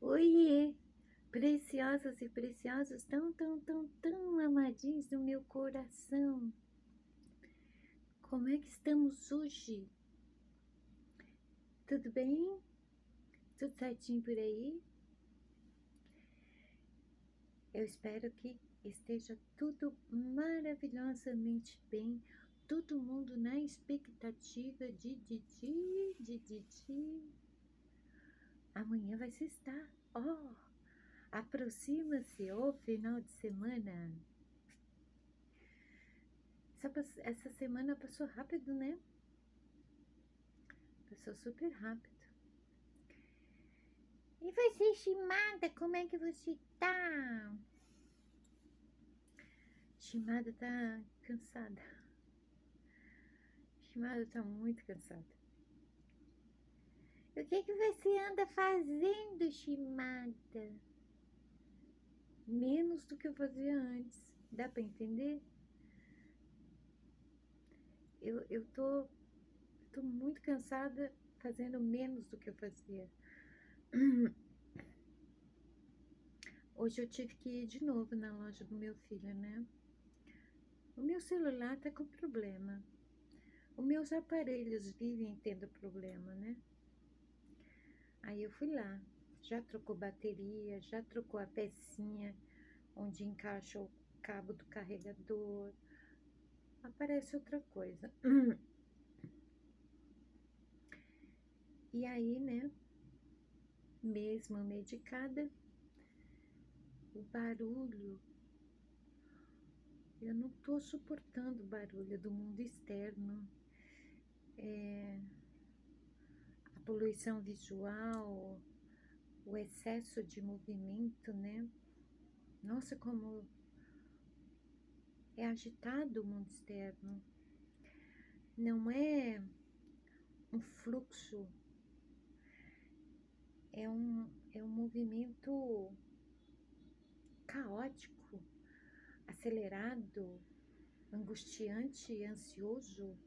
Oiê, preciosas e preciosos, tão amadinhos do meu coração. Como é que estamos hoje? Tudo bem? Tudo certinho por aí? Eu espero que esteja tudo maravilhosamente bem. Todo mundo na expectativa de. Amanhã vai sextar. Oh, aproxima-se o final de semana. Essa semana passou rápido, né? Passou super rápido. E você, Shimada, como é que você tá? Shimada tá cansada. Shimada tá muito cansada. O que você anda fazendo, Shimada? Menos do que eu fazia antes. Dá pra entender? Eu tô muito cansada fazendo menos do que eu fazia. Hoje eu tive que ir de novo na loja do meu filho, né? O meu celular tá com problema. Os meus aparelhos vivem tendo problema, né? Aí eu fui lá, já trocou bateria, já trocou a pecinha onde encaixa o cabo do carregador. Aparece outra coisa. E aí, né? Mesmo medicada, o barulho, eu não tô suportando o barulho do mundo externo. A poluição visual, o excesso de movimento, né? Nossa, como é agitado o mundo externo. Não é um fluxo, é um movimento caótico, acelerado, angustiante, ansioso.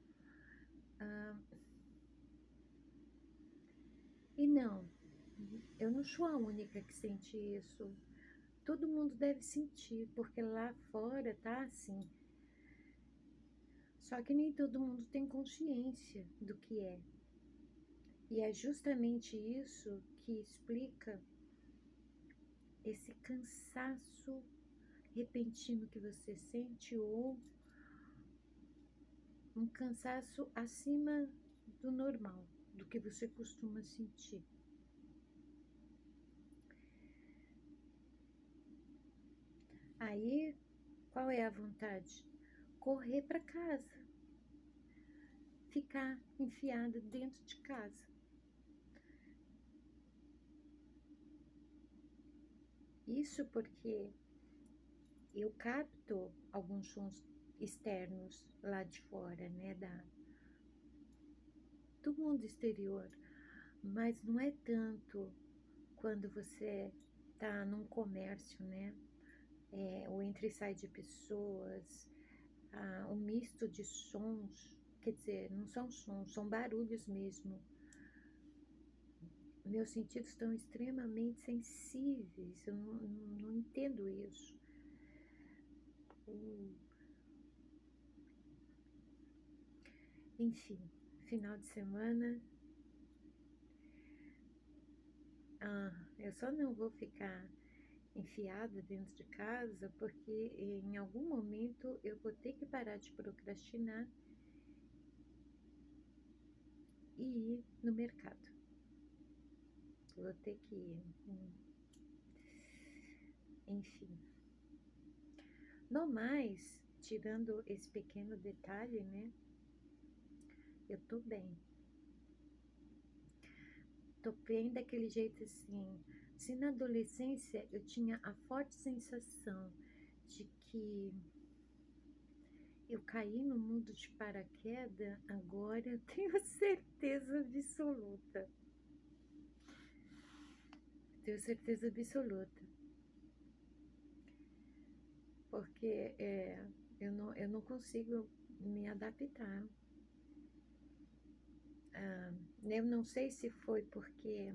E não, eu não sou a única que sente isso. Todo mundo deve sentir, porque lá fora tá assim. Só que nem todo mundo tem consciência do que é. E é justamente isso que explica esse cansaço repentino que você sente ou um cansaço acima do normal, do que você costuma sentir. Aí, qual é a vontade? Correr para casa, ficar enfiada dentro de casa. Isso porque eu capto alguns sons externos lá de fora, né, do mundo exterior, mas não é tanto quando você tá num comércio, né, o entra e sai de pessoas, o misto de sons, quer dizer, não são sons, são barulhos mesmo. Meus sentidos estão extremamente sensíveis, eu não entendo isso. Enfim, final de semana, eu só não vou ficar enfiada dentro de casa porque em algum momento eu vou ter que parar de procrastinar e ir no mercado. Vou ter que ir. Enfim. No mais, tirando esse pequeno detalhe, né? Eu tô bem. Tô bem daquele jeito assim. Se na adolescência eu tinha a forte sensação de que eu caí no mundo de paraquedas, agora eu tenho certeza absoluta. Tenho certeza absoluta. Porque eu não consigo me adaptar. Eu não sei se foi porque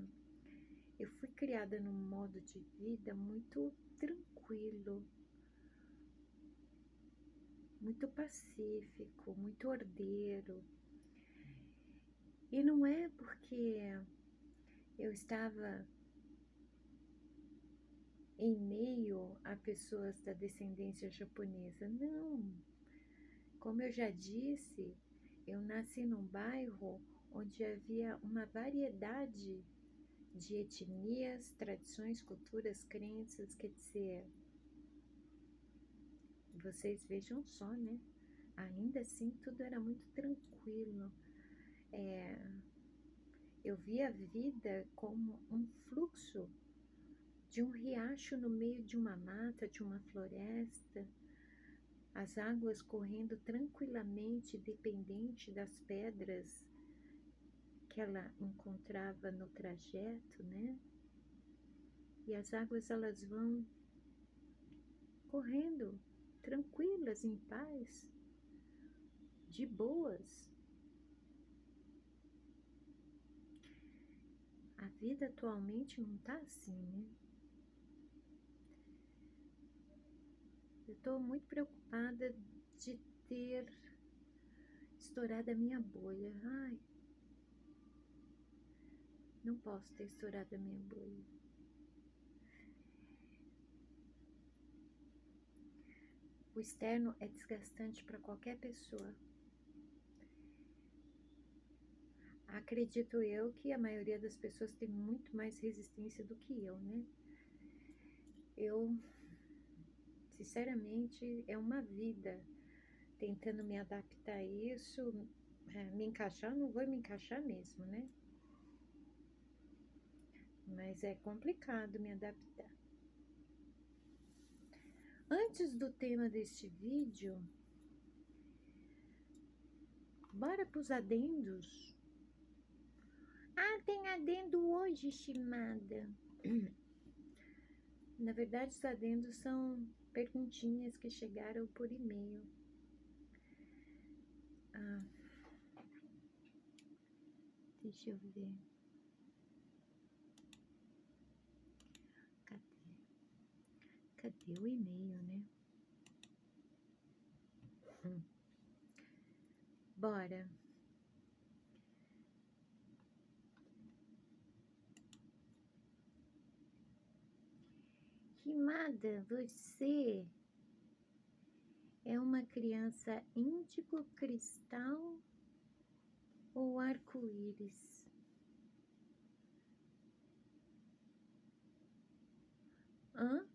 eu fui criada num modo de vida muito tranquilo, muito pacífico, muito ordeiro. E não é porque eu estava em meio a pessoas da descendência japonesa, não. Como eu já disse, eu nasci num bairro onde havia uma variedade de etnias, tradições, culturas, crenças, quer dizer, vocês vejam só, né? Ainda assim, tudo era muito tranquilo. Eu via a vida como um fluxo de um riacho no meio de uma mata, de uma floresta, as águas correndo tranquilamente, dependente das pedras que ela encontrava no trajeto, né? E as águas elas vão correndo tranquilas, em paz, de boas. A vida atualmente não tá assim, né? Eu estou muito preocupada de ter estourado a minha bolha. Ai, não posso ter estourado a minha bolha. O externo é desgastante para qualquer pessoa. Acredito eu que a maioria das pessoas tem muito mais resistência do que eu, né? Eu, sinceramente, é uma vida tentando me adaptar a isso, me encaixar, não vou me encaixar mesmo, né? Mas é complicado me adaptar. Antes do tema deste vídeo, bora pros adendos. Ah, tem adendo hoje, estimada. Na verdade, os adendos são perguntinhas que chegaram por e-mail. Ah, deixa eu ver. Cadê o e-mail, né? Bora. Rimada, você é uma criança índigo cristal ou arco-íris? Hã?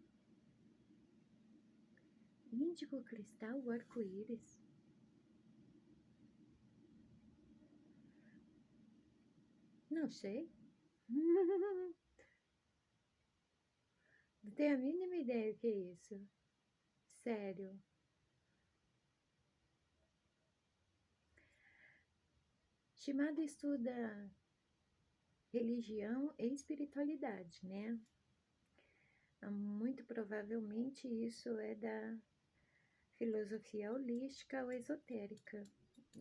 Índigo cristal ou arco-íris? Não sei. Não tenho a mínima ideia o que é isso. Sério. Shimada estuda religião e espiritualidade, né? Muito provavelmente isso é da filosofia holística ou esotérica.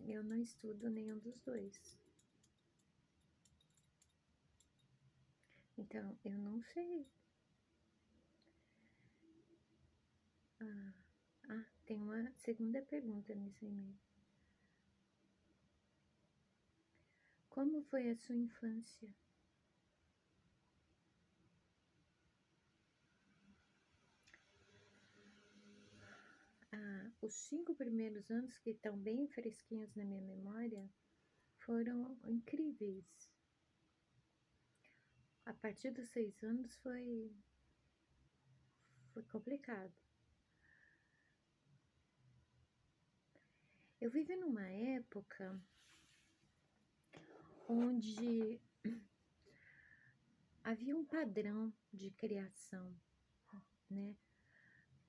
Eu não estudo nenhum dos dois. Então, eu não sei. Tem uma segunda pergunta nesse e-mail. Como foi a sua infância? Os 5 primeiros anos, que estão bem fresquinhos na minha memória, foram incríveis. A partir dos 6 anos foi complicado. Eu vivi numa época onde havia um padrão de criação, né?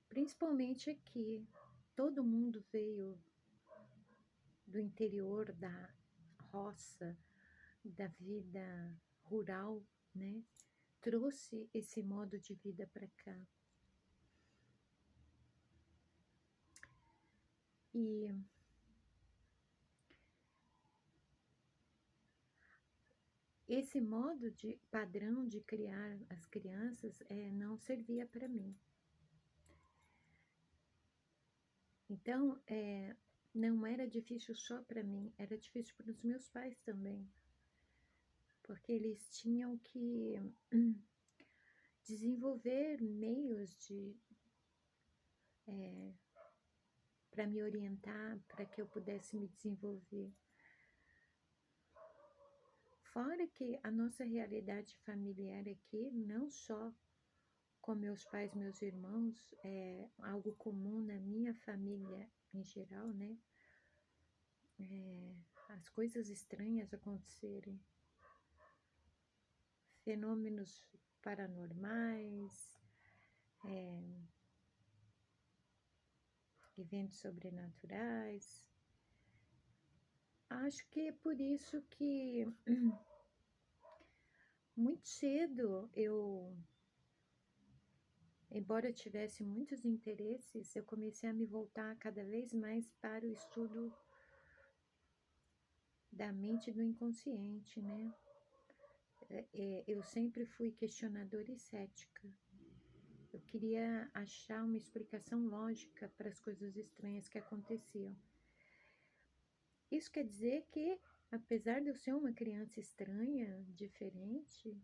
Principalmente aqui. Todo mundo veio do interior, da roça, da vida rural, né? Trouxe esse modo de vida para cá. E esse modo de padrão de criar as crianças não servia para mim. Então, não era difícil só para mim, era difícil para os meus pais também, porque eles tinham que desenvolver meios para me orientar, para que eu pudesse me desenvolver. Fora que a nossa realidade familiar aqui, não só com meus pais, meus irmãos, é algo comum na minha família em geral, né? As coisas estranhas acontecerem, fenômenos paranormais, eventos sobrenaturais. Acho que é por isso que muito cedo embora eu tivesse muitos interesses, eu comecei a me voltar cada vez mais para o estudo da mente e do inconsciente, né? Eu sempre fui questionadora e cética. Eu queria achar uma explicação lógica para as coisas estranhas que aconteciam. Isso quer dizer que, apesar de eu ser uma criança estranha, diferente,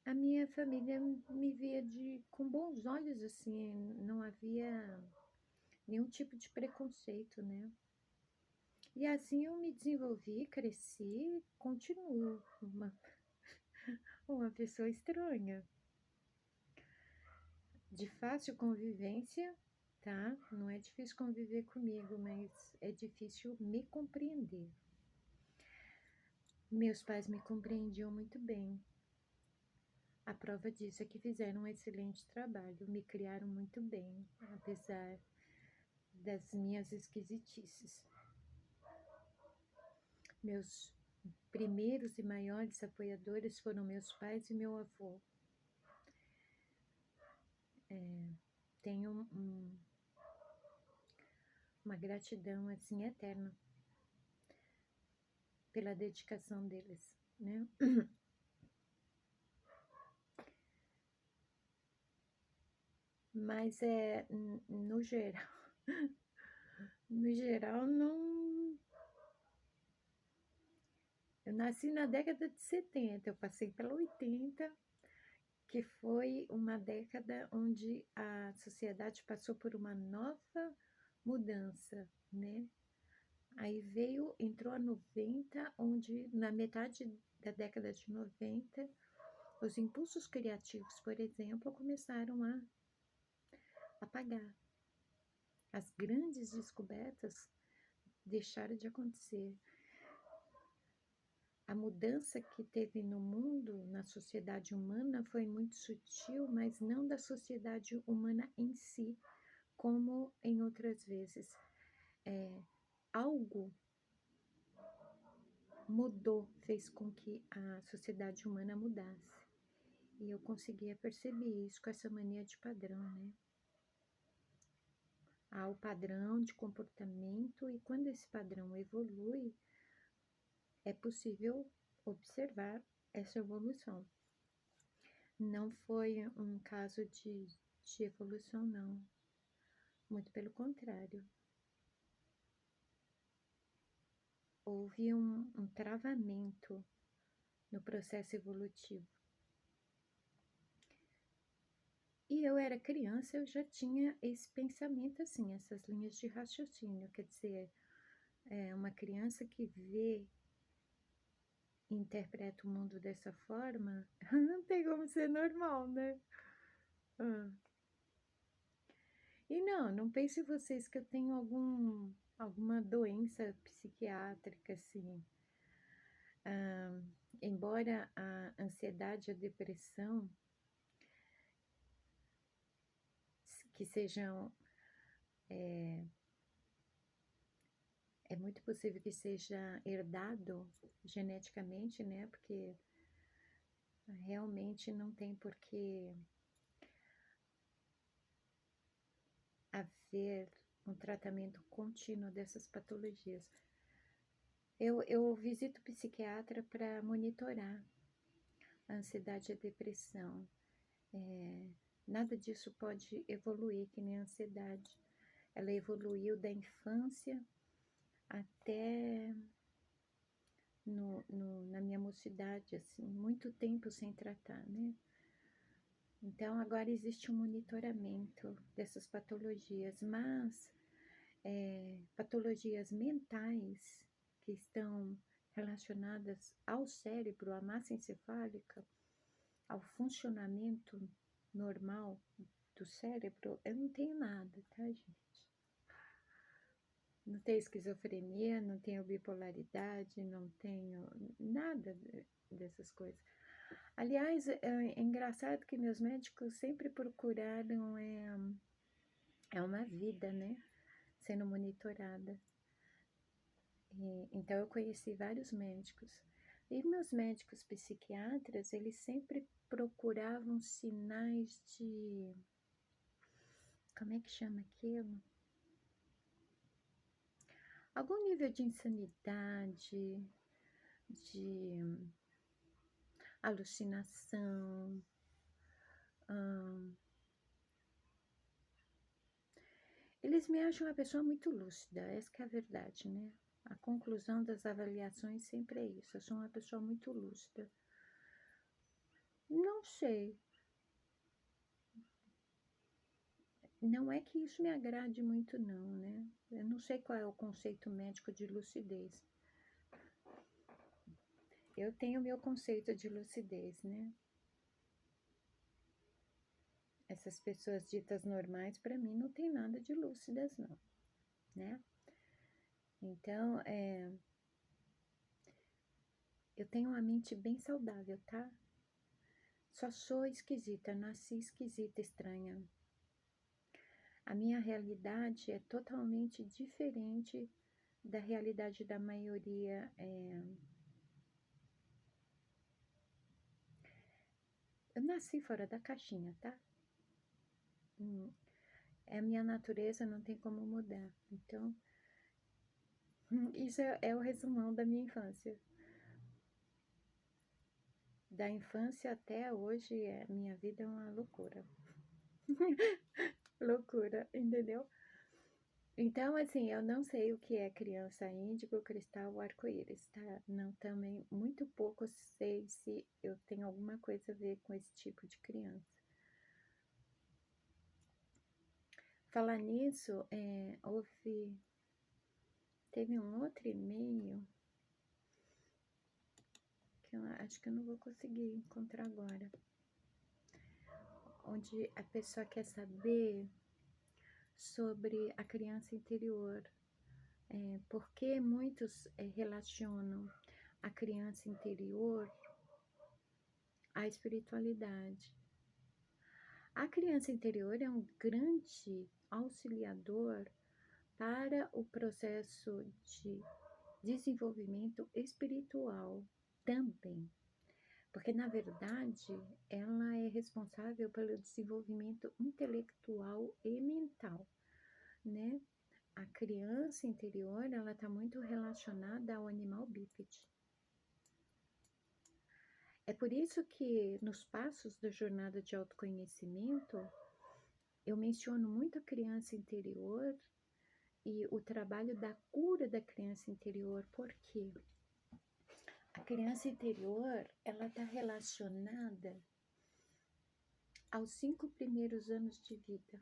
a minha família me via com bons olhos, assim, não havia nenhum tipo de preconceito, né? E assim eu me desenvolvi, cresci, continuo uma pessoa estranha, de fácil convivência, tá? Não é difícil conviver comigo, mas é difícil me compreender. Meus pais me compreendiam muito bem. A prova disso é que fizeram um excelente trabalho, me criaram muito bem, apesar das minhas esquisitices. Meus primeiros e maiores apoiadores foram meus pais e meu avô. Tenho uma gratidão assim eterna pela dedicação deles, né? Mas no geral, não. Eu nasci na década de 70, eu passei pela 80, que foi uma década onde a sociedade passou por uma nova mudança, né? Aí entrou a 90, onde na metade da década de 90, os impulsos criativos, por exemplo, começaram a apagar. As grandes descobertas deixaram de acontecer. A mudança que teve no mundo, na sociedade humana, foi muito sutil, mas não da sociedade humana em si, como em outras vezes. Algo mudou, fez com que a sociedade humana mudasse. E eu conseguia perceber isso com essa mania de padrão, né? Há o padrão de comportamento e quando esse padrão evolui, é possível observar essa evolução. Não foi um caso de evolução, não. Muito pelo contrário. Houve um travamento no processo evolutivo. E eu era criança, eu já tinha esse pensamento assim, essas linhas de raciocínio. Quer dizer, uma criança que vê e interpreta o mundo dessa forma, não tem como ser normal, né? E não pensem vocês que eu tenho alguma doença psiquiátrica, assim. Embora a ansiedade e a depressão, que sejam, é muito possível que seja herdado geneticamente, né? Porque realmente não tem por que haver um tratamento contínuo dessas patologias. Eu visito psiquiatra para monitorar a ansiedade e a depressão. Nada disso pode evoluir que nem a ansiedade. Ela evoluiu da infância até na minha mocidade, assim, muito tempo sem tratar, né? Então, agora existe um monitoramento dessas patologias, mas patologias mentais que estão relacionadas ao cérebro, à massa encefálica, ao funcionamento normal do cérebro, eu não tenho nada, tá, gente? Não tenho esquizofrenia, não tenho bipolaridade, não tenho nada dessas coisas. Aliás, é engraçado que meus médicos sempre procuraram uma vida, né? Sendo monitorada. Então, eu conheci vários médicos. E meus médicos psiquiatras, eles sempre procuravam sinais de... Como é que chama aquilo? Algum nível de insanidade, de alucinação. Eles me acham uma pessoa muito lúcida, essa que é a verdade, né? A conclusão das avaliações sempre é isso. Eu sou uma pessoa muito lúcida. Não sei. Não é que isso me agrade muito, não, né? Eu não sei qual é o conceito médico de lucidez. Eu tenho meu conceito de lucidez, né? Essas pessoas ditas normais, para mim, não tem nada de lúcidas, não, né? Então, eu tenho uma mente bem saudável, tá? Só sou esquisita, nasci esquisita, estranha. A minha realidade é totalmente diferente da realidade da maioria. Eu nasci fora da caixinha, tá? É a minha natureza, não tem como mudar. Então, isso é o resumão da minha infância. Da infância até hoje, minha vida é uma loucura. Loucura, entendeu? Então, assim, eu não sei o que é criança índigo, cristal ou arco-íris, tá? Não, também, muito pouco sei se eu tenho alguma coisa a ver com esse tipo de criança. Falar nisso, teve um outro e-mail que eu acho que eu não vou conseguir encontrar agora, onde a pessoa quer saber sobre a criança interior. Porque muitos relacionam a criança interior à espiritualidade. A criança interior é um grande auxiliador para o processo de desenvolvimento espiritual também, porque na verdade ela é responsável pelo desenvolvimento intelectual e mental, né? A criança interior, ela está muito relacionada ao animal bípede. É por isso que nos passos da jornada de autoconhecimento, eu menciono muito a criança interior e o trabalho da cura da criança interior. Por quê? A criança interior, ela está relacionada aos 5 primeiros anos de vida.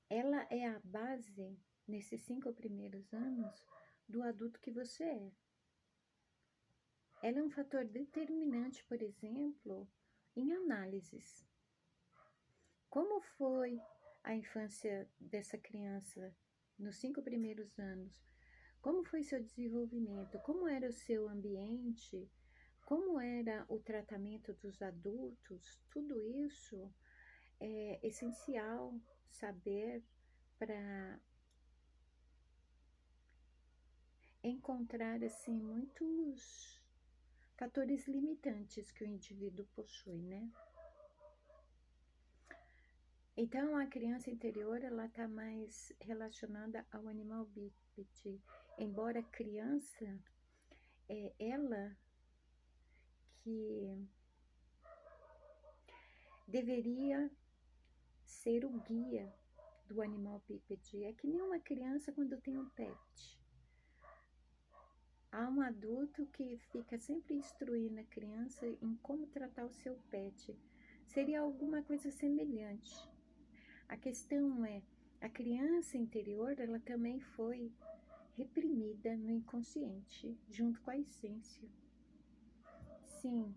Ela é a base, nesses 5 primeiros anos, do adulto que você é. Ela é um fator determinante, por exemplo, em análises. Como foi a infância dessa criança nos 5 primeiros anos? Como foi seu desenvolvimento? Como era o seu ambiente? Como era o tratamento dos adultos? Tudo isso é essencial saber para encontrar assim muitos fatores limitantes que o indivíduo possui, né? Então, a criança interior, ela está mais relacionada ao animal bípede. embora criança, é ela que deveria ser o guia do animal bípede. É que nem uma criança quando tem um pet. Há um adulto que fica sempre instruindo a criança em como tratar o seu pet. Seria alguma coisa semelhante. A questão é, a criança interior, ela também foi reprimida no inconsciente, junto com a essência. Sim,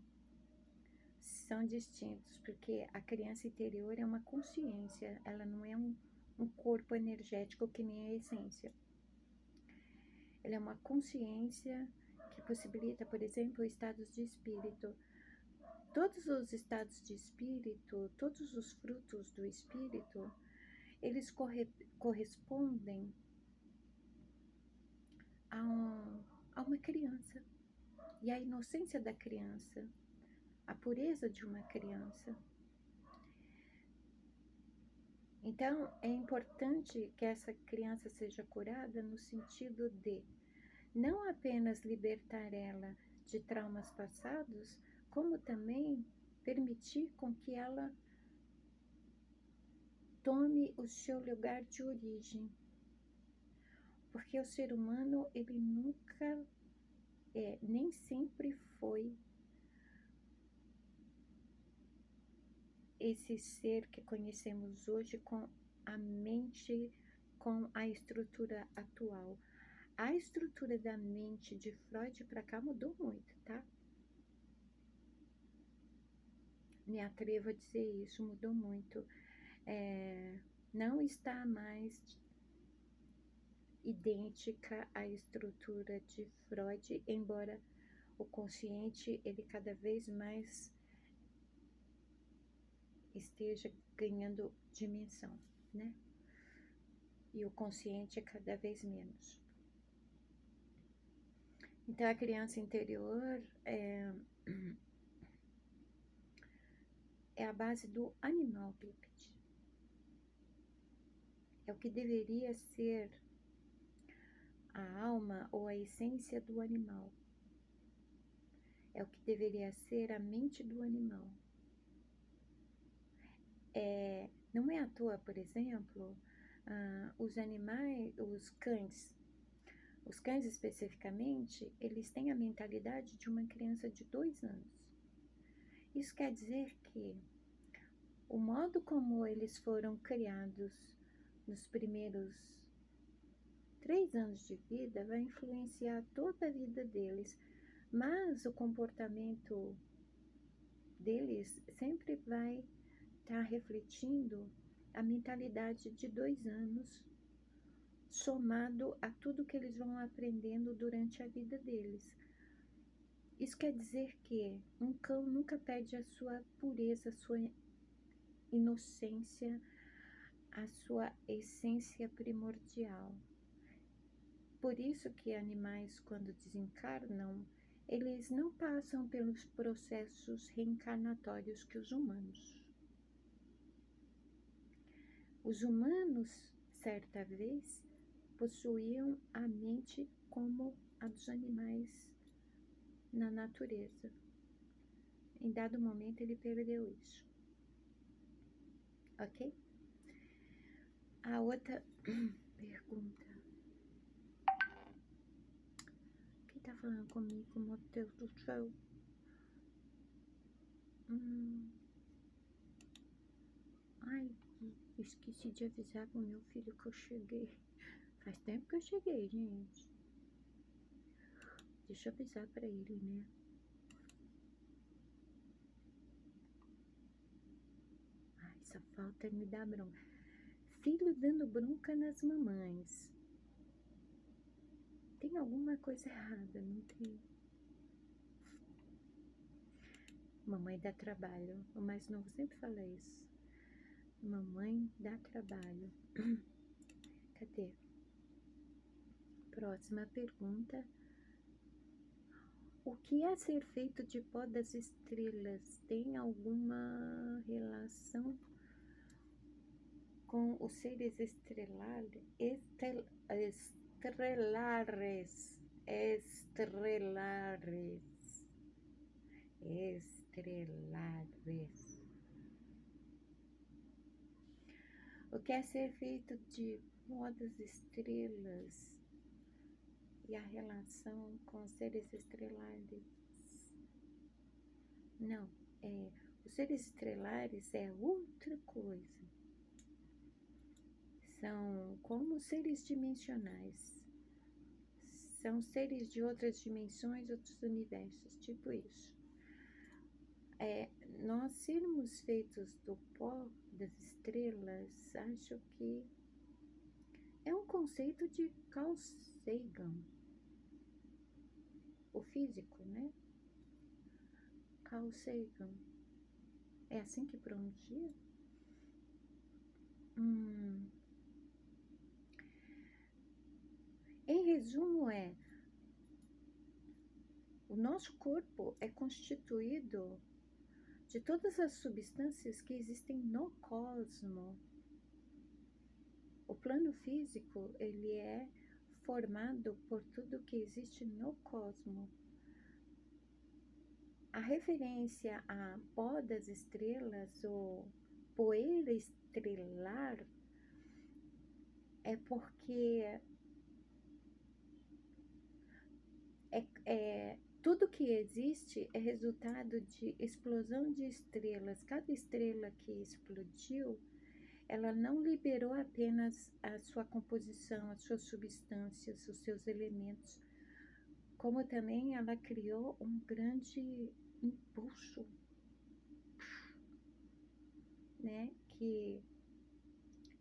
são distintos, porque a criança interior é uma consciência, ela não é um corpo energético que nem a essência. Ela é uma consciência que possibilita, por exemplo, estados de espírito. Todos os estados de espírito, todos os frutos do espírito, eles correspondem a uma criança. E a inocência da criança, a pureza de uma criança. Então, é importante que essa criança seja curada no sentido de não apenas libertar ela de traumas passados, como também permitir com que ela tome o seu lugar de origem. Porque o ser humano, ele nunca, nem sempre foi esse ser que conhecemos hoje com a mente, com a estrutura atual. A estrutura da mente de Freud para cá mudou muito, tá? Me atrevo a dizer isso, mudou muito. Não está mais idêntica à estrutura de Freud, embora o consciente, ele cada vez mais esteja ganhando dimensão, né? E o consciente é cada vez menos. Então, a criança interior é a base do animal bípede. É o que deveria ser a alma ou a essência do animal. É o que deveria ser a mente do animal. Não é à toa, por exemplo, os animais, os cães especificamente, eles têm a mentalidade de uma criança de 2 anos. Isso quer dizer que o modo como eles foram criados nos primeiros 3 anos de vida vai influenciar toda a vida deles, mas o comportamento deles sempre vai estar refletindo a mentalidade de 2 anos, somado a tudo que eles vão aprendendo durante a vida deles. Isso quer dizer que um cão nunca perde a sua pureza, a sua inocência, a sua essência primordial. Por isso que animais, quando desencarnam, eles não passam pelos processos reencarnatórios que os humanos. Os humanos, certa vez, possuíam a mente como a dos animais na natureza. Em dado momento ele perdeu isso. Ok? A outra pergunta. Quem tá falando comigo, meu Deus do céu? Ai, esqueci de avisar pro meu filho que eu cheguei. Faz tempo que eu cheguei, gente. Deixa eu avisar pra ele, né? Ai, essa falta me dá bronca. Filho dando bronca nas mamães. Tem alguma coisa errada, não tem? Mamãe dá trabalho. O mais novo sempre fala isso. Mamãe dá trabalho. Cadê? Próxima pergunta. O que é ser feito de pó das estrelas? Tem alguma relação com os seres estelares? Estrelares, estrelares, estrelares. O que é ser feito de modas estrelas e a relação com seres estrelares? Não, os seres estrelares é outra coisa. São como seres dimensionais. São seres de outras dimensões, outros universos, tipo isso. Nós sermos feitos do pó das estrelas, acho que é um conceito de Carl Sagan, o físico, né? Carl Sagan. É assim que pronuncia? Em resumo, o nosso corpo é constituído de todas as substâncias que existem no cosmo. O plano físico, ele é formado por tudo que existe no cosmo. A referência a pó das estrelas ou poeira estrelar é porque tudo que existe é resultado de explosão de estrelas. Cada estrela que explodiu, ela não liberou apenas a sua composição, as suas substâncias, os seus elementos, como também ela criou um grande impulso, né? Que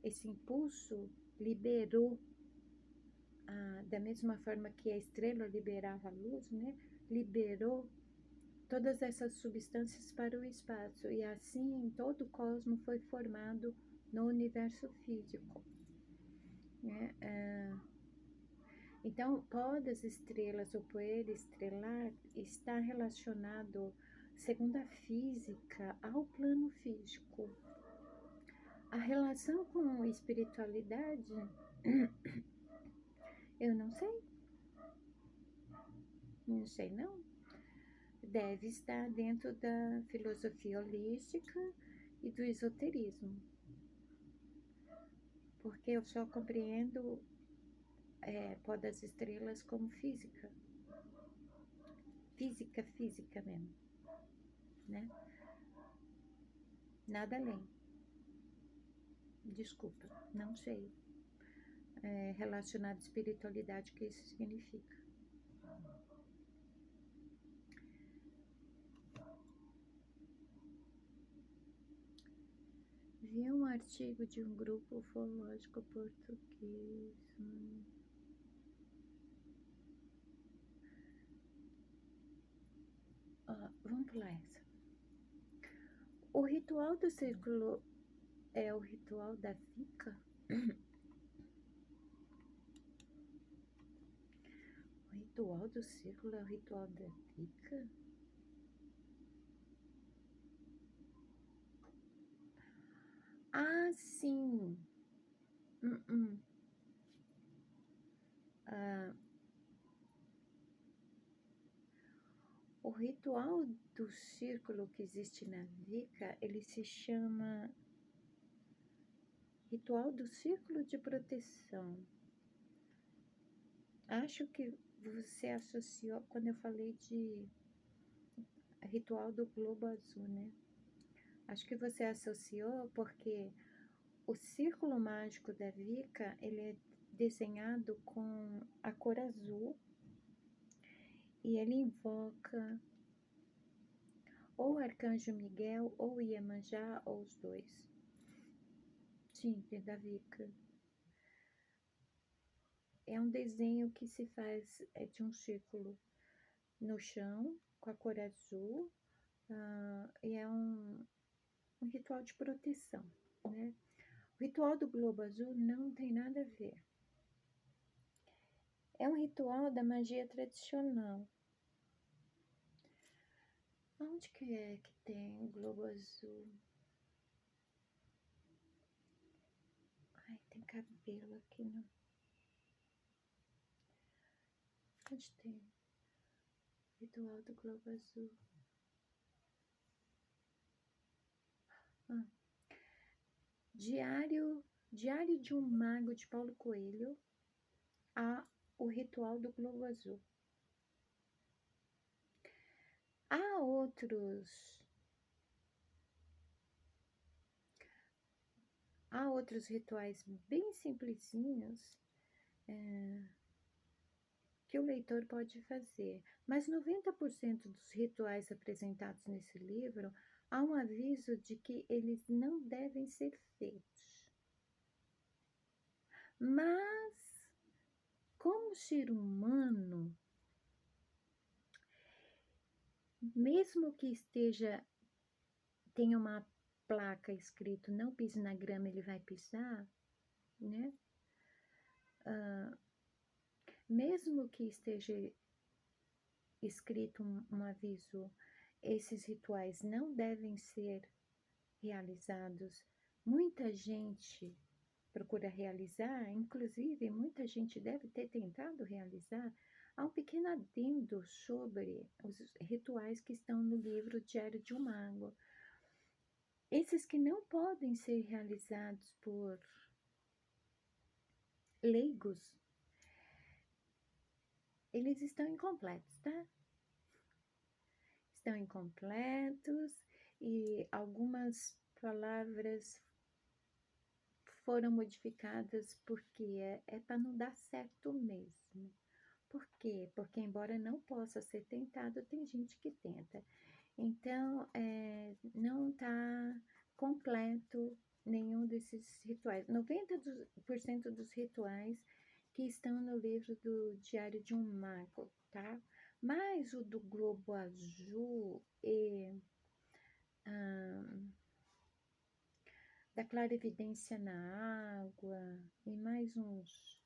esse impulso liberou, da mesma forma que a estrela liberava a luz, né? Liberou todas essas substâncias para o espaço, e assim todo o cosmo foi formado no universo físico, né? Então, pó das estrelas ou poeira estelar está relacionado, segundo a física, ao plano físico. A relação com espiritualidade, eu não sei. Não sei não. Deve estar dentro da filosofia holística e do esoterismo. Porque eu só compreendo pó das estrelas como física. Física mesmo, né? Nada além. Desculpa, não sei. Relacionado à espiritualidade, o que isso significa. Vi um artigo de um grupo ufológico português. Vamos pular essa. O ritual do círculo é o ritual da Wicca? O ritual do círculo é o ritual da Wicca? Ah, sim. O ritual do círculo que existe na Wicca, ele se chama Ritual do Círculo de Proteção. Acho que você associou quando eu falei de Ritual do Globo Azul, né? Acho que você associou porque o círculo mágico da Wicca, ele é desenhado com a cor azul e ele invoca ou Arcanjo Miguel, ou Iemanjá, ou os dois. Sim, é da Wicca. É um desenho que se faz de um círculo no chão, com a cor azul, e é um ritual de proteção, né? O ritual do Globo Azul não tem nada a ver. É um ritual da magia tradicional. Onde que é que tem o Globo Azul? Ai, tem cabelo aqui no... Onde tem? Ritual do Globo Azul. Ah. Diário de um Mago, de Paulo Coelho, a O Ritual do Globo Azul. Há outros rituais bem simplesinhos que o leitor pode fazer, mas 90% dos rituais apresentados nesse livro há um aviso de que eles não devem ser feitos. Mas, como ser humano, mesmo que tenha uma placa escrito não pise na grama, ele vai pisar, né? Mesmo que esteja escrito um aviso, esses rituais não devem ser realizados. Muita gente procura realizar, inclusive muita gente deve ter tentado realizar. Há um pequeno adendo sobre os rituais que estão no livro Diário de um Mago. Esses que não podem ser realizados por leigos, eles estão incompletos, tá? Estão incompletos e algumas palavras foram modificadas porque é para não dar certo mesmo. Por quê? Porque embora não possa ser tentado, tem gente que tenta. Então, não está completo nenhum desses rituais. 90% dos rituais que estão no livro do Diário de um Mago, tá? Mas o do Globo Azul e da clarividência na água e mais uns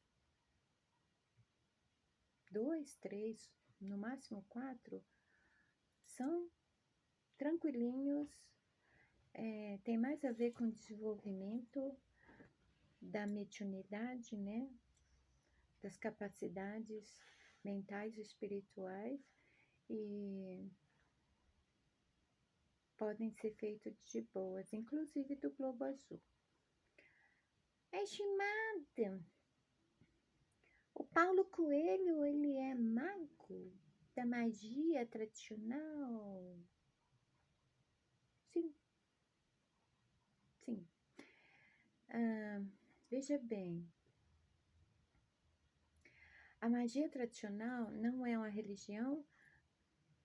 2, 3, no máximo 4, são tranquilinhos, tem mais a ver com o desenvolvimento da mediunidade, né? Das capacidades mentais e espirituais e podem ser feitos de boas, inclusive do Globo Azul. Estimada, o Paulo Coelho, ele é mago da magia tradicional? Sim. Sim. Veja bem, a magia tradicional não é uma religião,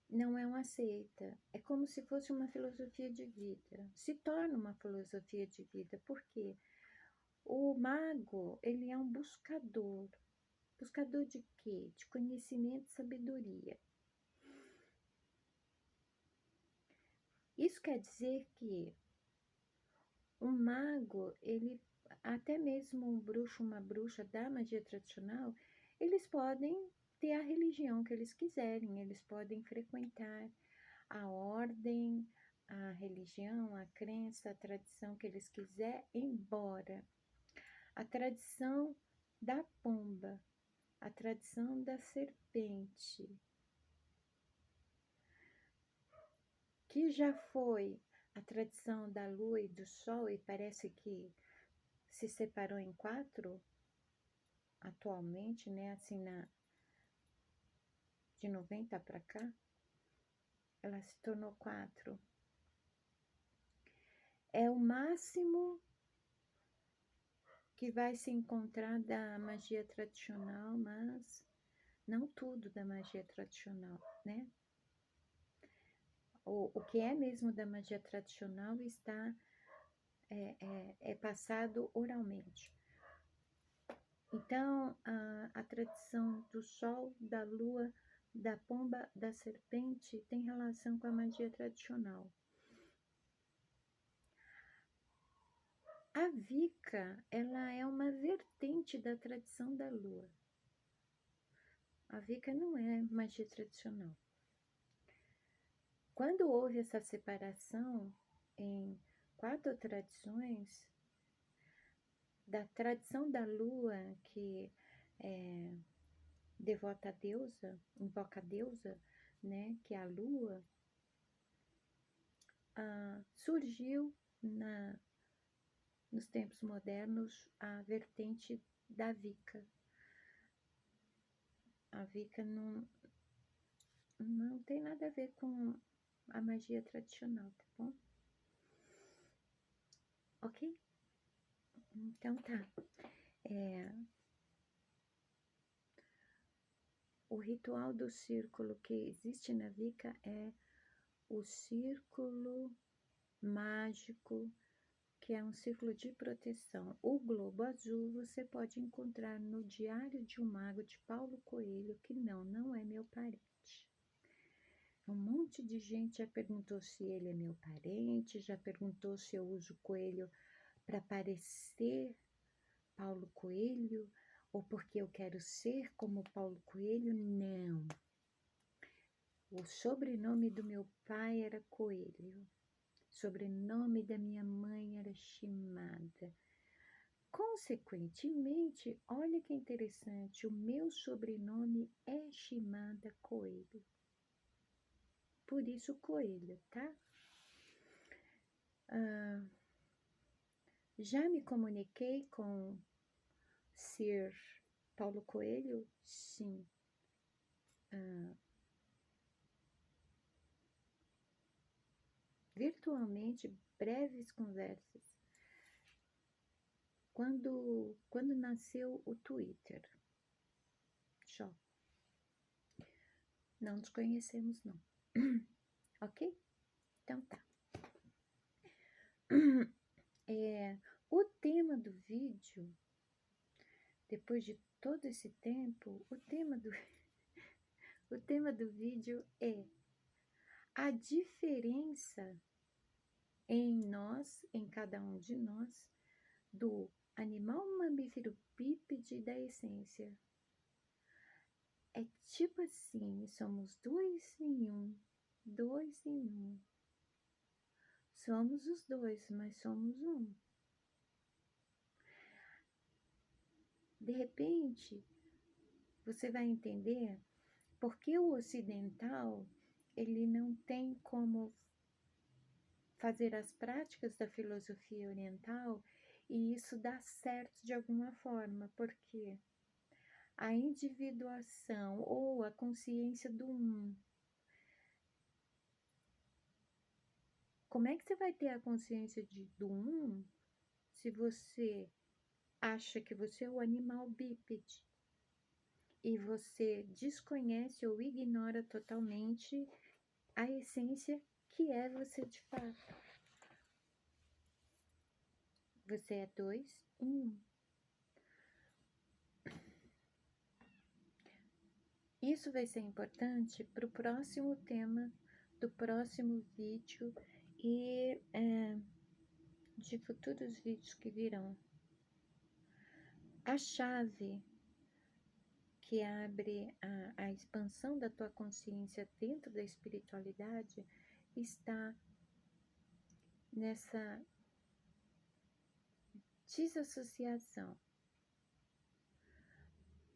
não é uma seita. É como se fosse uma filosofia de vida. Se torna uma filosofia de vida. Por quê? O mago, ele é um buscador. Buscador de quê? De conhecimento e sabedoria. Isso quer dizer que um mago, ele, até mesmo um bruxo, uma bruxa da magia tradicional, eles podem ter a religião que eles quiserem, eles podem frequentar a ordem, a religião, a crença, a tradição que eles quiserem, embora a tradição da pomba, a tradição da serpente, que já foi a tradição da lua e do sol, e parece que se separou em 4 atualmente, né? Assim, de 90 para cá, ela se tornou 4. É o máximo que vai se encontrar da magia tradicional, mas não tudo da magia tradicional, né? O que é mesmo da magia tradicional está é passado oralmente. Então, a tradição do sol, da lua, da pomba, da serpente tem relação com a magia tradicional. A Wicca, ela é uma vertente da tradição da lua. A Wicca não é magia tradicional. Quando houve essa separação em 4 tradições, da tradição da lua, que devota a deusa, invoca a deusa, né, que é a lua, surgiu nos tempos modernos a vertente da Wicca. A Wicca não tem nada a ver com a magia tradicional, tá bom? Ok? Então tá. O ritual do círculo que existe na Wicca é o círculo mágico, que é um círculo de proteção. O globo azul você pode encontrar no Diário de um Mago de Paulo Coelho, que não é meu parente. Um monte de gente já perguntou se ele é meu parente, já perguntou se eu uso coelho para parecer Paulo Coelho, ou porque eu quero ser como Paulo Coelho. Não. O sobrenome do meu pai era Coelho. Sobrenome da minha mãe era Shimada. Consequentemente, olha que interessante, o meu sobrenome é Shimada Coelho. Por isso Coelho, tá? Já me comuniquei com Sir Paulo Coelho? Sim. Virtualmente, breves conversas. Quando nasceu o Twitter. Só. Não nos conhecemos, não. Ok? Então tá. O tema do vídeo, depois de todo esse tempo, o tema do vídeo é a diferença em nós, em cada um de nós, do animal mamífero bípede da essência. É tipo assim, somos dois em um. Somos os dois, mas somos um. De repente, você vai entender porque o ocidental, ele não tem como fazer as práticas da filosofia oriental e isso dá certo de alguma forma, porque a individuação ou a consciência do um. Como é que você vai ter a consciência do um se você acha que você é o animal bípede e você desconhece ou ignora totalmente a essência que é você de fato? Você é dois em um. Isso vai ser importante para o próximo tema do próximo vídeo e de futuros vídeos que virão. A chave que abre a expansão da tua consciência dentro da espiritualidade está nessa desassociação.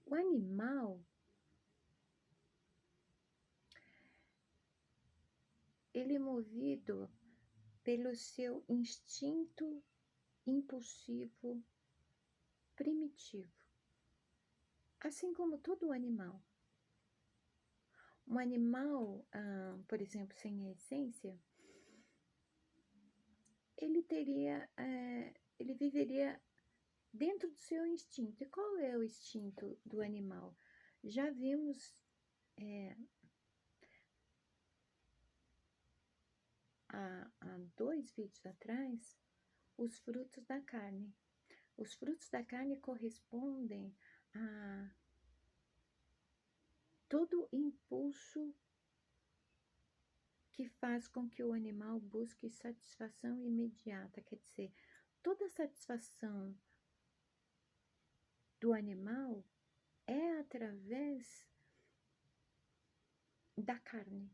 O animal, ele é movido pelo seu instinto impulsivo primitivo, assim como todo animal. Um animal, por exemplo, sem a essência, ele viveria dentro do seu instinto. E qual é o instinto do animal? Já vimos há 2 vídeos atrás os frutos da carne. Os frutos da carne correspondem a todo impulso que faz com que o animal busque satisfação imediata, quer dizer, toda satisfação do animal é através da carne.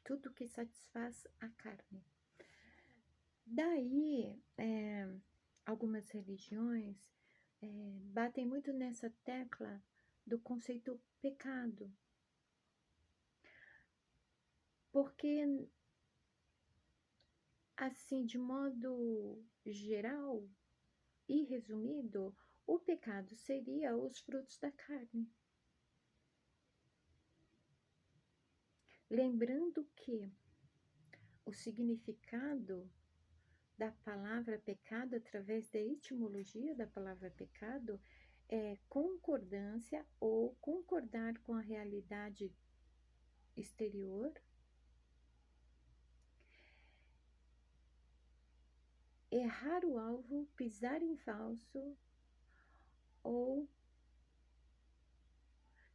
Tudo que satisfaz a carne. Daí, algumas religiões batem muito nessa tecla do conceito pecado, porque, assim, de modo geral e resumido, o pecado seria os frutos da carne. Lembrando que o significado da palavra pecado, através da etimologia da palavra pecado, é concordância ou concordar com a realidade exterior, errar o alvo, pisar em falso ou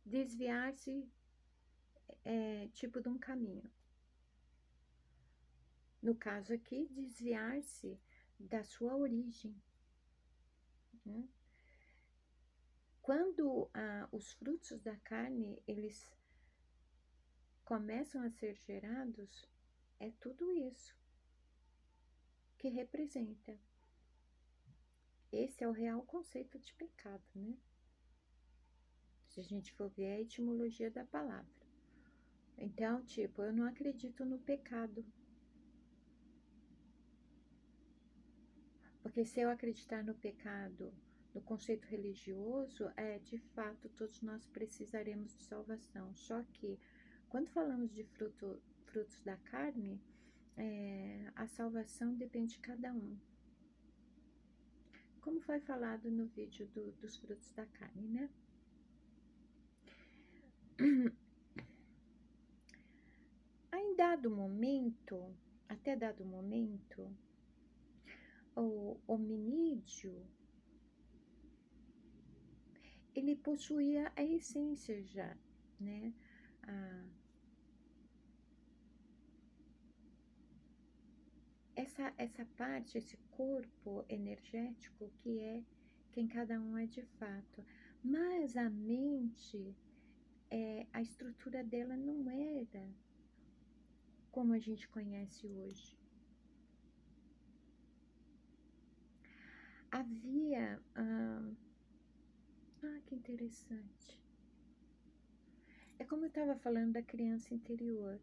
desviar-se, tipo de um caminho. No caso aqui, desviar-se da sua origem, né? Quando os frutos da carne, eles começam a ser gerados, é tudo isso que representa. Esse é o real conceito de pecado, né? Se a gente for ver a etimologia da palavra. Então, tipo, eu não acredito no pecado. Porque se eu acreditar no pecado, no conceito religioso, de fato, todos nós precisaremos de salvação. Só que, quando falamos de frutos da carne, a salvação depende de cada um. Como foi falado no vídeo dos frutos da carne, né? Em dado momento, até dado momento, o hominídeo, ele possuía a essência já, né? Essa parte, esse corpo energético que é quem cada um é de fato. Mas a mente, a estrutura dela não era como a gente conhece hoje. Havia... que interessante. É como eu estava falando da criança interior.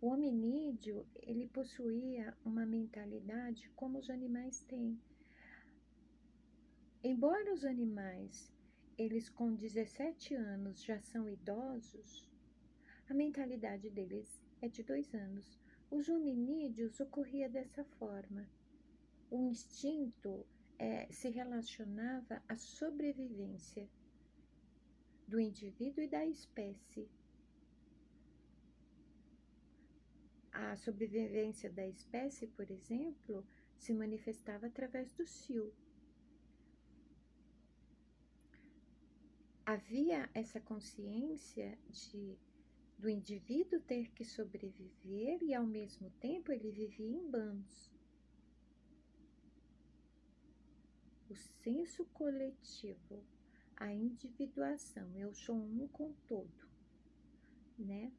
O hominídeo, ele possuía uma mentalidade como os animais têm. Embora os animais, eles com 17 anos já são idosos, a mentalidade deles é de 2 anos. Os hominídeos ocorria dessa forma. O instinto se relacionava à sobrevivência do indivíduo e da espécie. A sobrevivência da espécie, por exemplo, se manifestava através do cio. Havia essa consciência do indivíduo ter que sobreviver e, ao mesmo tempo, ele vivia em bandos. O senso coletivo, a individuação, eu sou um com todo, né?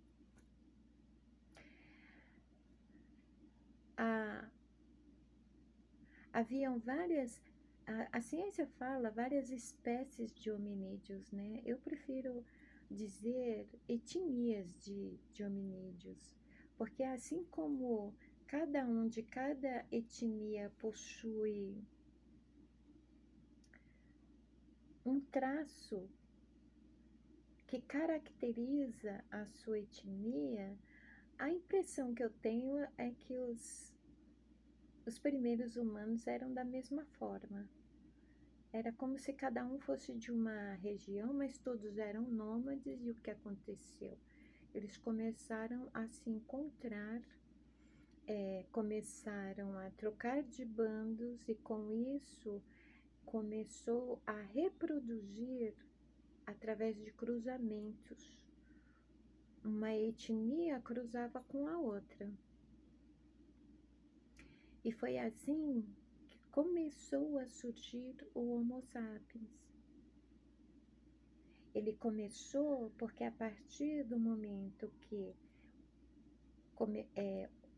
Haviam várias, a ciência fala várias espécies de hominídeos, né? Eu prefiro dizer etnias de hominídeos, porque assim como cada um de cada etnia possui um traço que caracteriza a sua etnia, a impressão que eu tenho é que os primeiros humanos eram da mesma forma. Era como se cada um fosse de uma região, mas todos eram nômades. E o que aconteceu? Eles começaram a se encontrar, começaram a trocar de bandos, e com isso começou a reproduzir através de cruzamentos. Uma etnia cruzava com a outra. E foi assim que começou a surgir o Homo sapiens. Ele começou porque, a partir do momento que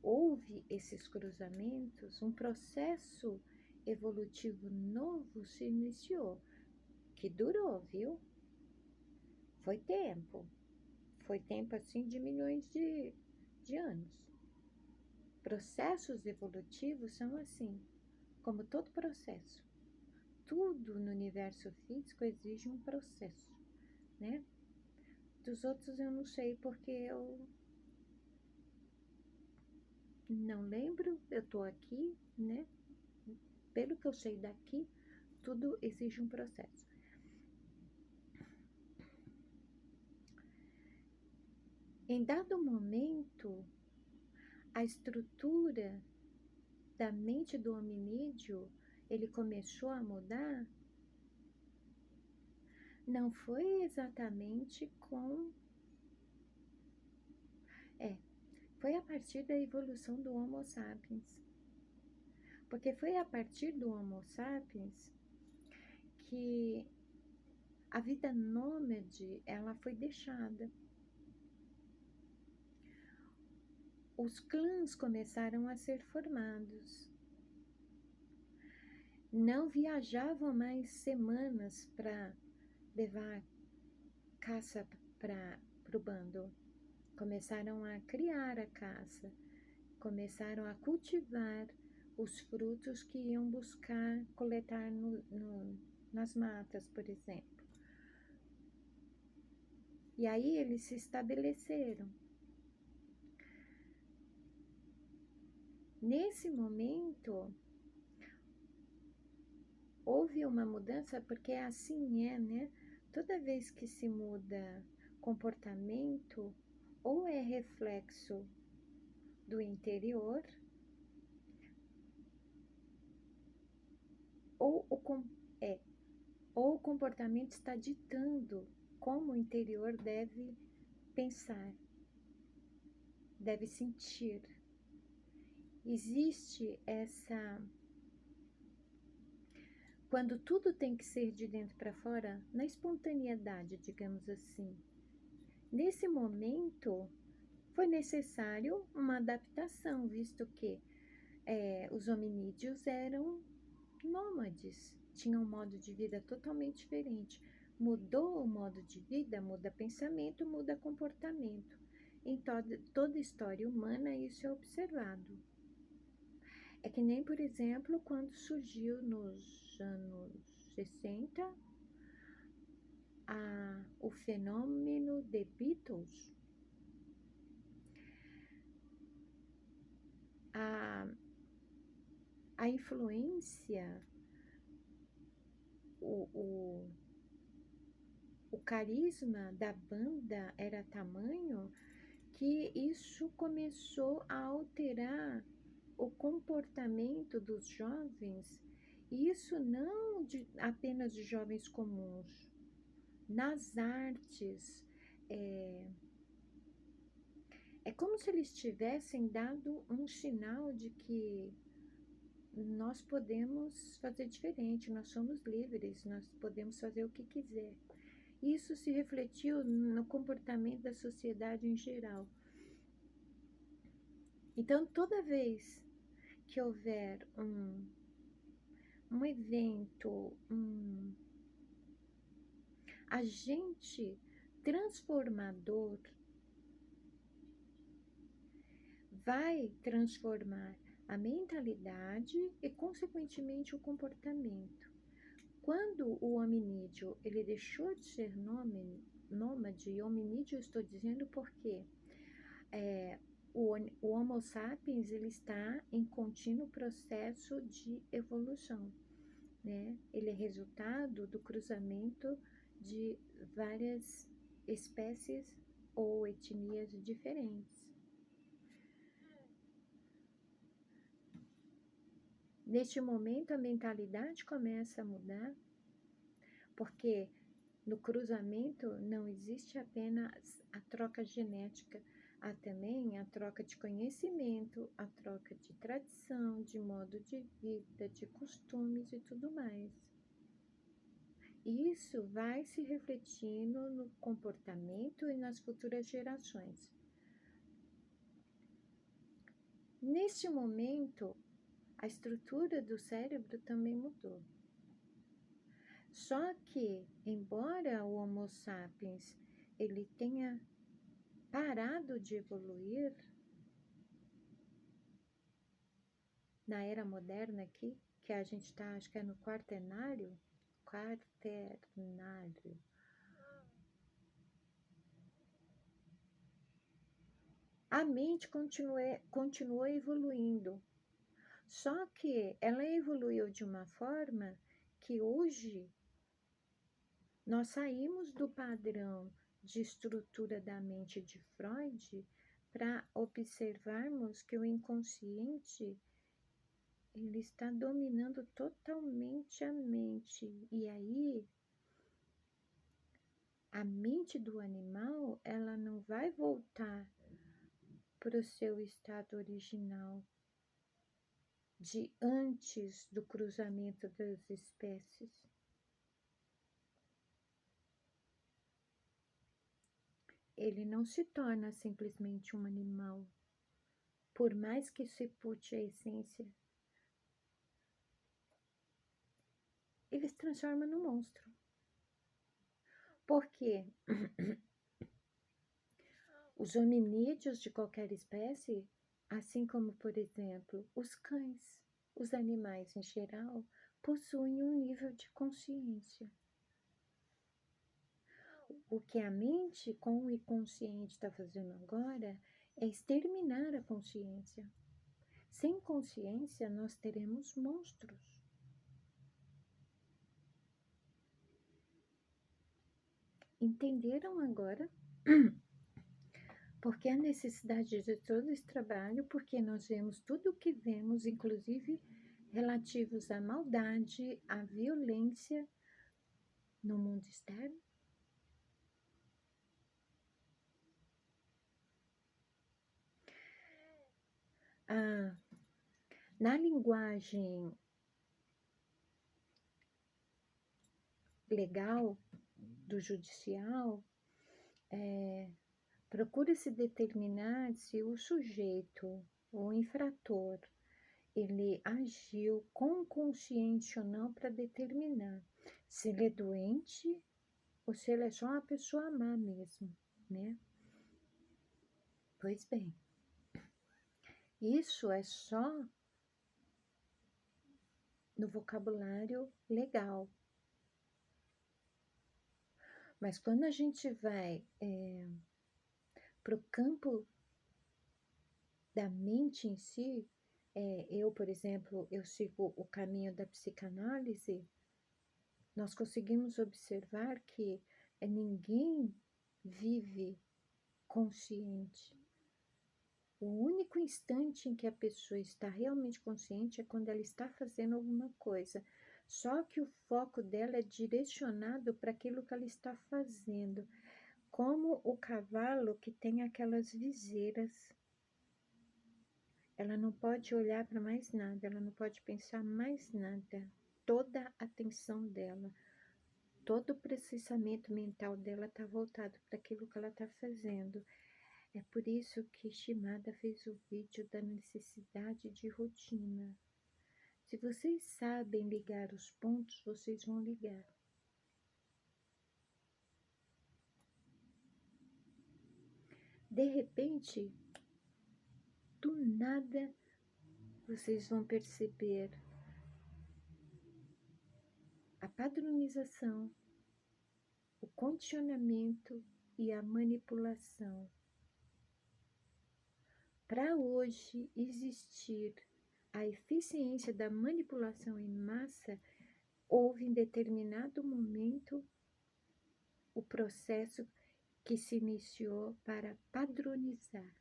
houve esses cruzamentos, um processo evolutivo novo se iniciou, que durou, viu? Foi tempo assim de milhões de anos. Processos evolutivos são assim, como todo processo. Tudo no universo físico exige um processo, né? Dos outros eu não sei porque eu não lembro, eu tô aqui, né? Pelo que eu sei daqui, tudo exige um processo. Em dado momento, a estrutura da mente do hominídeo, ele começou a mudar, não foi exatamente foi a partir da evolução do Homo sapiens. Porque foi a partir do Homo sapiens que a vida nômade, ela foi deixada. Os clãs começaram a ser formados. Não viajavam mais semanas para levar caça para o bando. Começaram a criar a caça, começaram a cultivar os frutos que iam buscar coletar nas matas, por exemplo. E aí eles se estabeleceram. Nesse momento, houve uma mudança, porque assim é, né? Toda vez que se muda comportamento, ou é reflexo do interior, ou o comportamento está ditando como o interior deve pensar, deve sentir. Existe essa... Quando tudo tem que ser de dentro para fora, na espontaneidade, digamos assim. Nesse momento, foi necessário uma adaptação, visto que os hominídeos eram nômades, tinham um modo de vida totalmente diferente. Mudou o modo de vida, muda pensamento, muda comportamento. Em toda a história humana isso é observado. É que nem, por exemplo, quando surgiu nos anos 60 o fenômeno de Beatles. A influência, o carisma da banda era tamanho que isso começou a alterar o comportamento dos jovens, e isso não apenas de jovens comuns, nas artes. É como se eles tivessem dado um sinal de que nós podemos fazer diferente, nós somos livres, nós podemos fazer o que quiser. Isso se refletiu no comportamento da sociedade em geral. Então, toda vez que houver um evento, um agente transformador, vai transformar a mentalidade e, consequentemente, o comportamento. Quando o hominídeo ele deixou de ser nômade, e hominídeo eu estou dizendo porque o Homo sapiens ele está em contínuo processo de evolução, né? Ele é resultado do cruzamento de várias espécies ou etnias diferentes. Neste momento, a mentalidade começa a mudar, porque no cruzamento não existe apenas a troca genética, há também a troca de conhecimento, a troca de tradição, de modo de vida, de costumes e tudo mais. Isso vai se refletindo no comportamento e nas futuras gerações. Neste momento, A estrutura do cérebro também mudou. Só que, embora o Homo sapiens ele tenha parado de evoluir na era moderna aqui, que a gente está, acho que é no quaternário, a mente continuou evoluindo. Só que ela evoluiu de uma forma que hoje nós saímos do padrão de estrutura da mente de Freud para observarmos que o inconsciente ele está dominando totalmente a mente. E aí, a mente do animal, ela não vai voltar para o seu estado original de antes do cruzamento das espécies. Ele não se torna simplesmente um animal, por mais que se pute a essência. Ele se transforma no monstro. Por quê? Os hominídeos de qualquer espécie, assim como, por exemplo, os cães, os animais em geral, possuem um nível de consciência. O que a mente com o inconsciente está fazendo agora é exterminar a consciência. Sem consciência, nós teremos monstros. Entenderam agora? Porque a necessidade de todo esse trabalho, porque nós vemos tudo o que vemos, inclusive relativos à maldade, à violência no mundo externo. Na linguagem legal do judicial, procura-se determinar se o sujeito, o infrator, ele agiu com consciência ou não para determinar se ele é doente ou se ele é só uma pessoa má mesmo, né? Pois bem, isso é só no vocabulário legal. Mas quando a gente vai para o campo da mente em si, eu, por exemplo, eu sigo o caminho da psicanálise, nós conseguimos observar que ninguém vive consciente. O único instante em que a pessoa está realmente consciente é quando ela está fazendo alguma coisa. Só que o foco dela é direcionado para aquilo que ela está fazendo. Como o cavalo que tem aquelas viseiras. Ela não pode olhar para mais nada, ela não pode pensar mais nada. Toda a atenção dela, todo o processamento mental dela está voltado para aquilo que ela está fazendo. É por isso que Shimada fez o vídeo da necessidade de rotina. Se vocês sabem ligar os pontos, vocês vão ligar. De repente, do nada, vocês vão perceber a padronização, o condicionamento e a manipulação. Para hoje existir a eficiência da manipulação em massa, houve em determinado momento o processo que se iniciou para padronizar.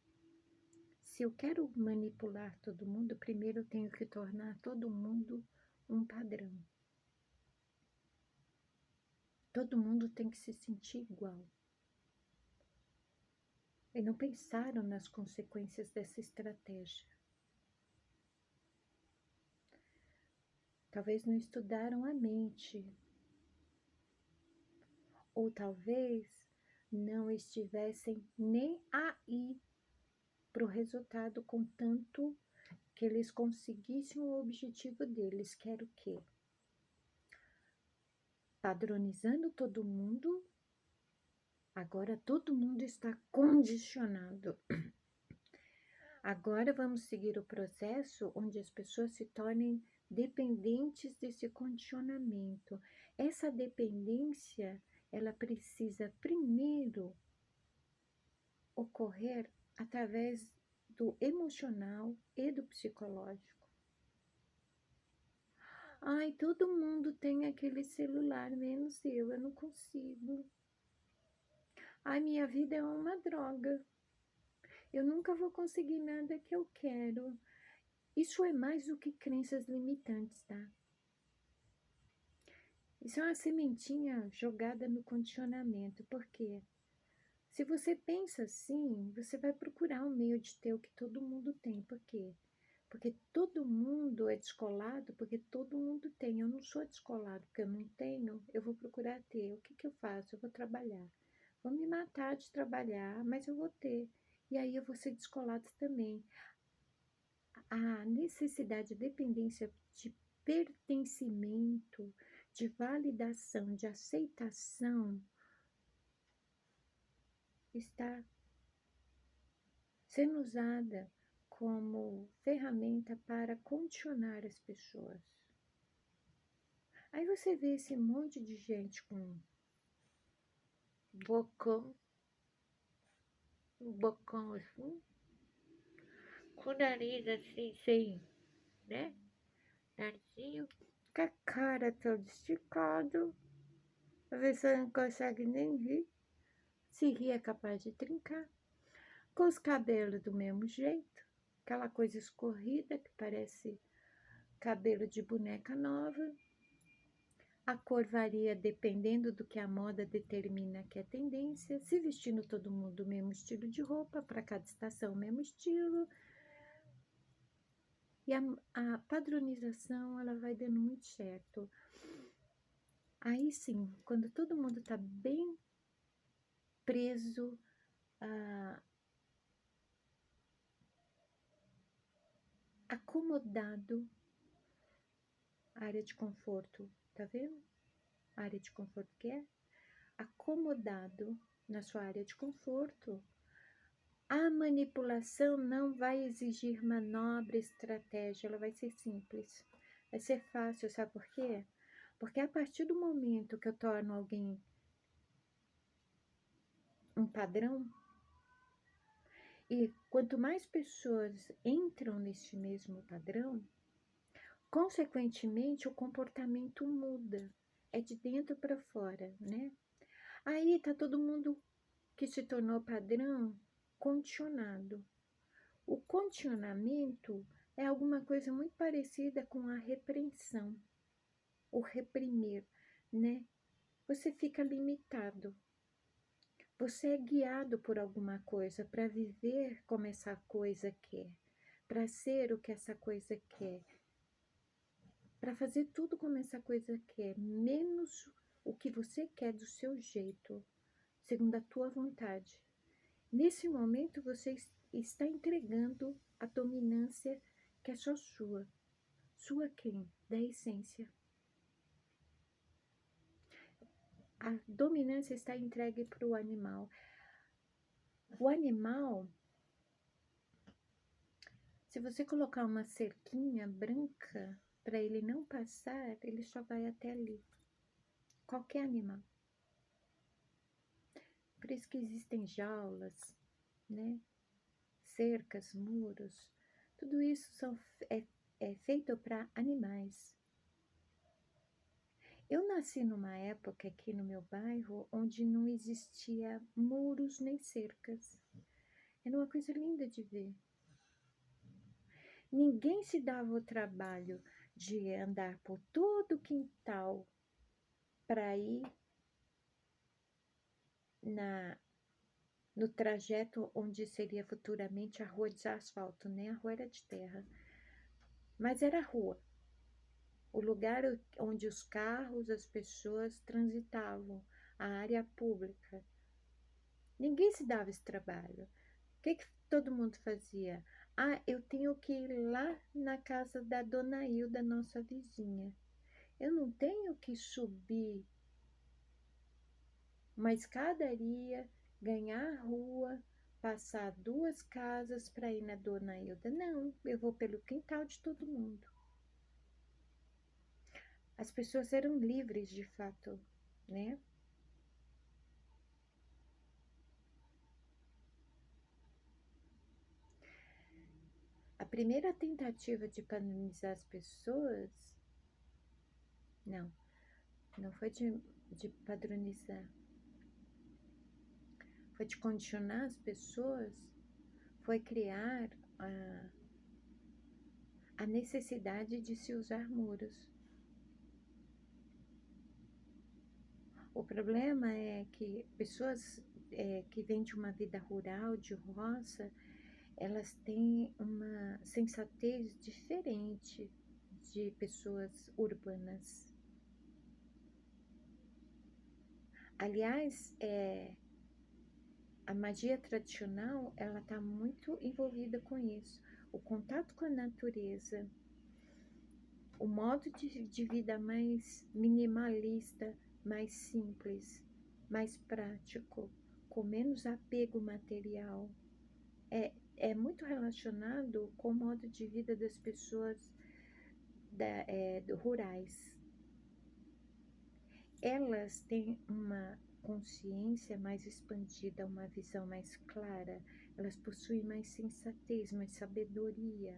Se eu quero manipular todo mundo, primeiro eu tenho que tornar todo mundo um padrão. Todo mundo tem que se sentir igual. E não pensaram nas consequências dessa estratégia. Talvez não estudaram a mente. Ou talvez não estivessem nem aí para o resultado, contanto que eles conseguissem o objetivo deles, que era o quê? Padronizando todo mundo, agora todo mundo está condicionado. Agora vamos seguir o processo onde as pessoas se tornem dependentes desse condicionamento. Essa dependência, ela precisa primeiro ocorrer através do emocional e do psicológico. Ai, todo mundo tem aquele celular, menos eu não consigo. Ai, minha vida é uma droga. Eu nunca vou conseguir nada que eu quero. Isso é mais do que crenças limitantes, tá? Isso é uma sementinha jogada no condicionamento. Por quê? Se você pensa assim, você vai procurar um meio de ter o que todo mundo tem. Por quê? Porque todo mundo é descolado, porque todo mundo tem. Eu não sou descolado porque eu não tenho, eu vou procurar ter. O que que eu faço? Eu vou trabalhar. Vou me matar de trabalhar, mas eu vou ter. E aí eu vou ser descolado também. A necessidade, a dependência de pertencimento, de validação, de aceitação, está sendo usada como ferramenta para condicionar as pessoas. Aí você vê esse monte de gente com bocão assim, com o nariz assim, sem, né? Narizinho, com a cara toda esticada, a pessoa não consegue nem rir. Se rir é capaz de trincar. Com os cabelos do mesmo jeito, aquela coisa escorrida que parece cabelo de boneca nova. A cor varia dependendo do que a moda determina que é tendência, se vestindo todo mundo o mesmo estilo de roupa, para cada estação o mesmo estilo. E a padronização, ela vai dando muito certo. Aí sim, quando todo mundo está bem preso acomodado, área de conforto, tá vendo? A área de conforto que é acomodado na sua área de conforto. A manipulação não vai exigir manobra, estratégia, ela vai ser simples, vai ser fácil, sabe por quê? Porque a partir do momento que eu torno alguém um padrão, e quanto mais pessoas entram neste mesmo padrão, consequentemente o comportamento muda, é de dentro para fora, né? Aí tá todo mundo que se tornou padrão condicionado. O condicionamento é alguma coisa muito parecida com a repreensão, o reprimir, né? Você fica limitado. Você é guiado por alguma coisa para viver como essa coisa quer, para ser o que essa coisa quer, para fazer tudo como essa coisa quer, menos o que você quer do seu jeito, segundo a tua vontade. Nesse momento você está entregando a dominância que é só sua. Sua quem? Da essência. A dominância está entregue para o animal. O animal, se você colocar uma cerquinha branca para ele não passar, ele só vai até ali. Qualquer animal. Por isso que existem jaulas, né? Cercas, muros. Tudo isso é feito para animais. Eu nasci numa época aqui no meu bairro onde não existia muros nem cercas. Era uma coisa linda de ver. Ninguém se dava o trabalho de andar por todo o quintal para ir no trajeto onde seria futuramente a rua de asfalto, né? A rua era de terra, mas era rua. O lugar onde os carros, as pessoas transitavam, a área pública. Ninguém se dava esse trabalho. O que todo mundo fazia? Ah, eu tenho que ir lá na casa da Dona Hilda, nossa vizinha. Eu não tenho que subir uma escadaria, ganhar a rua, passar 2 casas para ir na Dona Hilda. Não, eu vou pelo quintal de todo mundo. As pessoas eram livres de fato, né? A primeira tentativa de padronizar as pessoas, não, não foi de padronizar, foi de condicionar as pessoas, foi criar a necessidade de se usar muros. O problema é que pessoas que vêm de uma vida rural, de roça, elas têm uma sensatez diferente de pessoas urbanas. Aliás, a magia tradicional, ela está muito envolvida com isso. O contato com a natureza, o modo de vida mais minimalista, mais simples, mais prático, com menos apego material, é muito relacionado com o modo de vida das pessoas rurais. Elas têm uma consciência mais expandida, uma visão mais clara, elas possuem mais sensatez, mais sabedoria.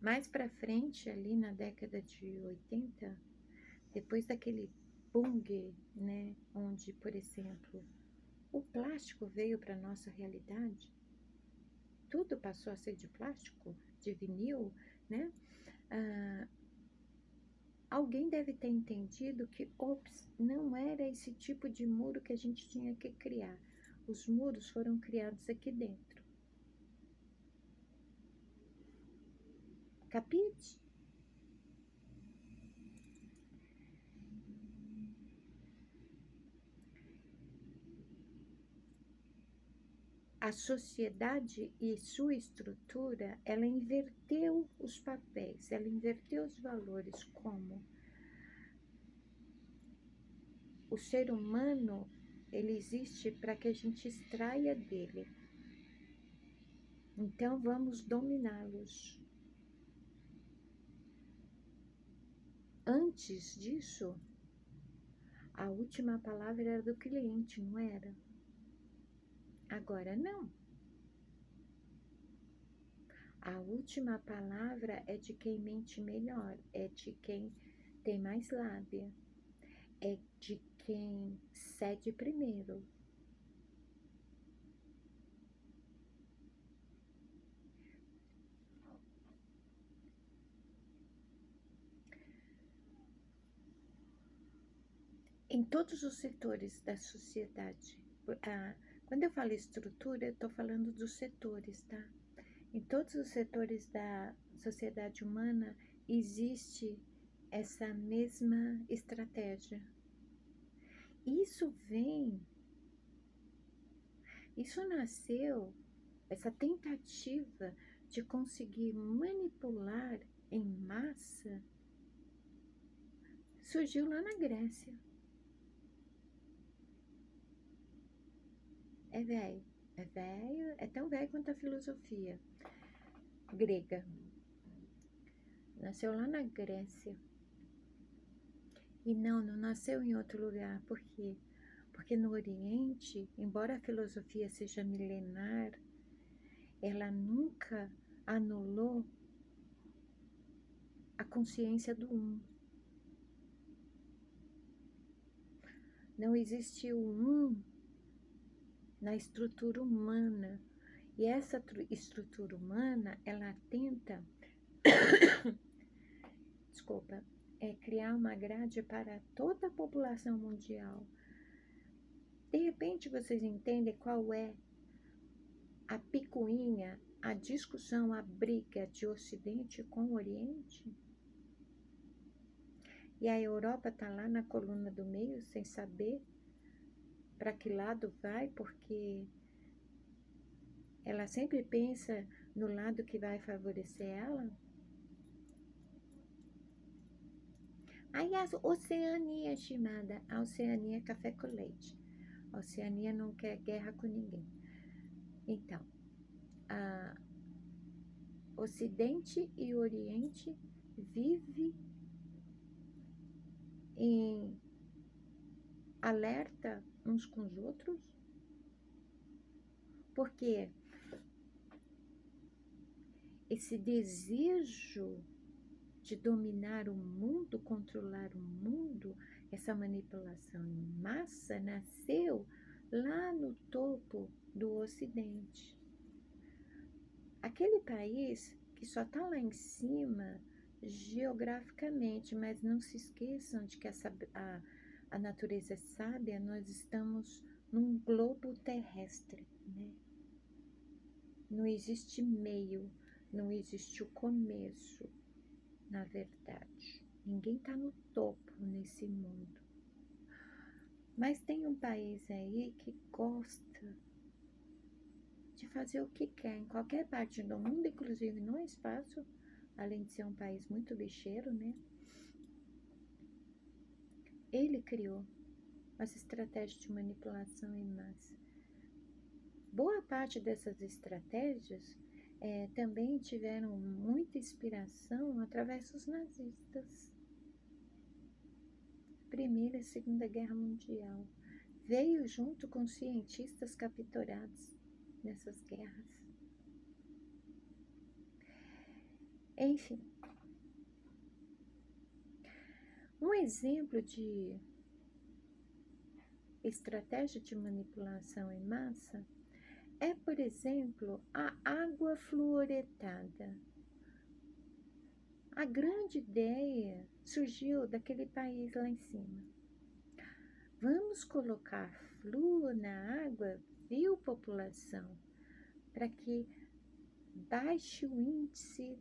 Mais para frente, ali na década de 80, depois daquele boom, né, onde, por exemplo, o plástico veio para a nossa realidade, tudo passou a ser de plástico, de vinil, né? Alguém deve ter entendido que, ops, não era esse tipo de muro que a gente tinha que criar. Os muros foram criados aqui dentro. Capite? A sociedade e sua estrutura, ela inverteu os papéis, ela inverteu os valores, como o ser humano, ele existe para que a gente extraia dele. Então vamos dominá-los. Antes disso, a última palavra era do cliente, não era? Agora não. A última palavra é de quem mente melhor, é de quem tem mais lábia, é de quem cede primeiro. Em todos os setores da sociedade, quando eu falo estrutura, eu estou falando dos setores, tá? Em todos os setores da sociedade humana existe essa mesma estratégia. Isso nasceu, essa tentativa de conseguir manipular em massa, surgiu lá na Grécia. É velho, é tão velho quanto a filosofia grega. Nasceu lá na Grécia. E não nasceu em outro lugar. Por quê? Porque no Oriente, embora a filosofia seja milenar, ela nunca anulou a consciência do um. Não existe o um na estrutura humana. E essa estrutura humana, ela tenta, desculpa, criar uma grade para toda a população mundial. De repente vocês entendem qual é a picuinha, a discussão, a briga de Ocidente com o Oriente? E a Europa está lá na coluna do meio, sem saber para que lado vai, porque ela sempre pensa no lado que vai favorecer ela. Aí a Oceania, estimada, a Oceania é café com leite. A Oceania não quer guerra com ninguém. Então, a Ocidente e Oriente vivem em alerta uns com os outros, porque esse desejo de dominar o mundo, controlar o mundo, essa manipulação em massa nasceu lá no topo do Ocidente. Aquele país que só está lá em cima geograficamente, mas não se esqueçam de que a natureza é sábia, nós estamos num globo terrestre, né? Não existe meio, não existe o começo, na verdade. Ninguém está no topo nesse mundo. Mas tem um país aí que gosta de fazer o que quer em qualquer parte do mundo, inclusive no espaço, além de ser um país muito bicheiro, né? Ele criou as estratégias de manipulação em massa. Boa parte dessas estratégias também tiveram muita inspiração através dos nazistas. Primeira e Segunda Guerra Mundial. Veio junto com cientistas capturados nessas guerras. Enfim, um exemplo de estratégia de manipulação em massa é, por exemplo, a água fluoretada. A grande ideia surgiu daquele país lá em cima. Vamos colocar flúor na água, viu, população, para que baixe o índice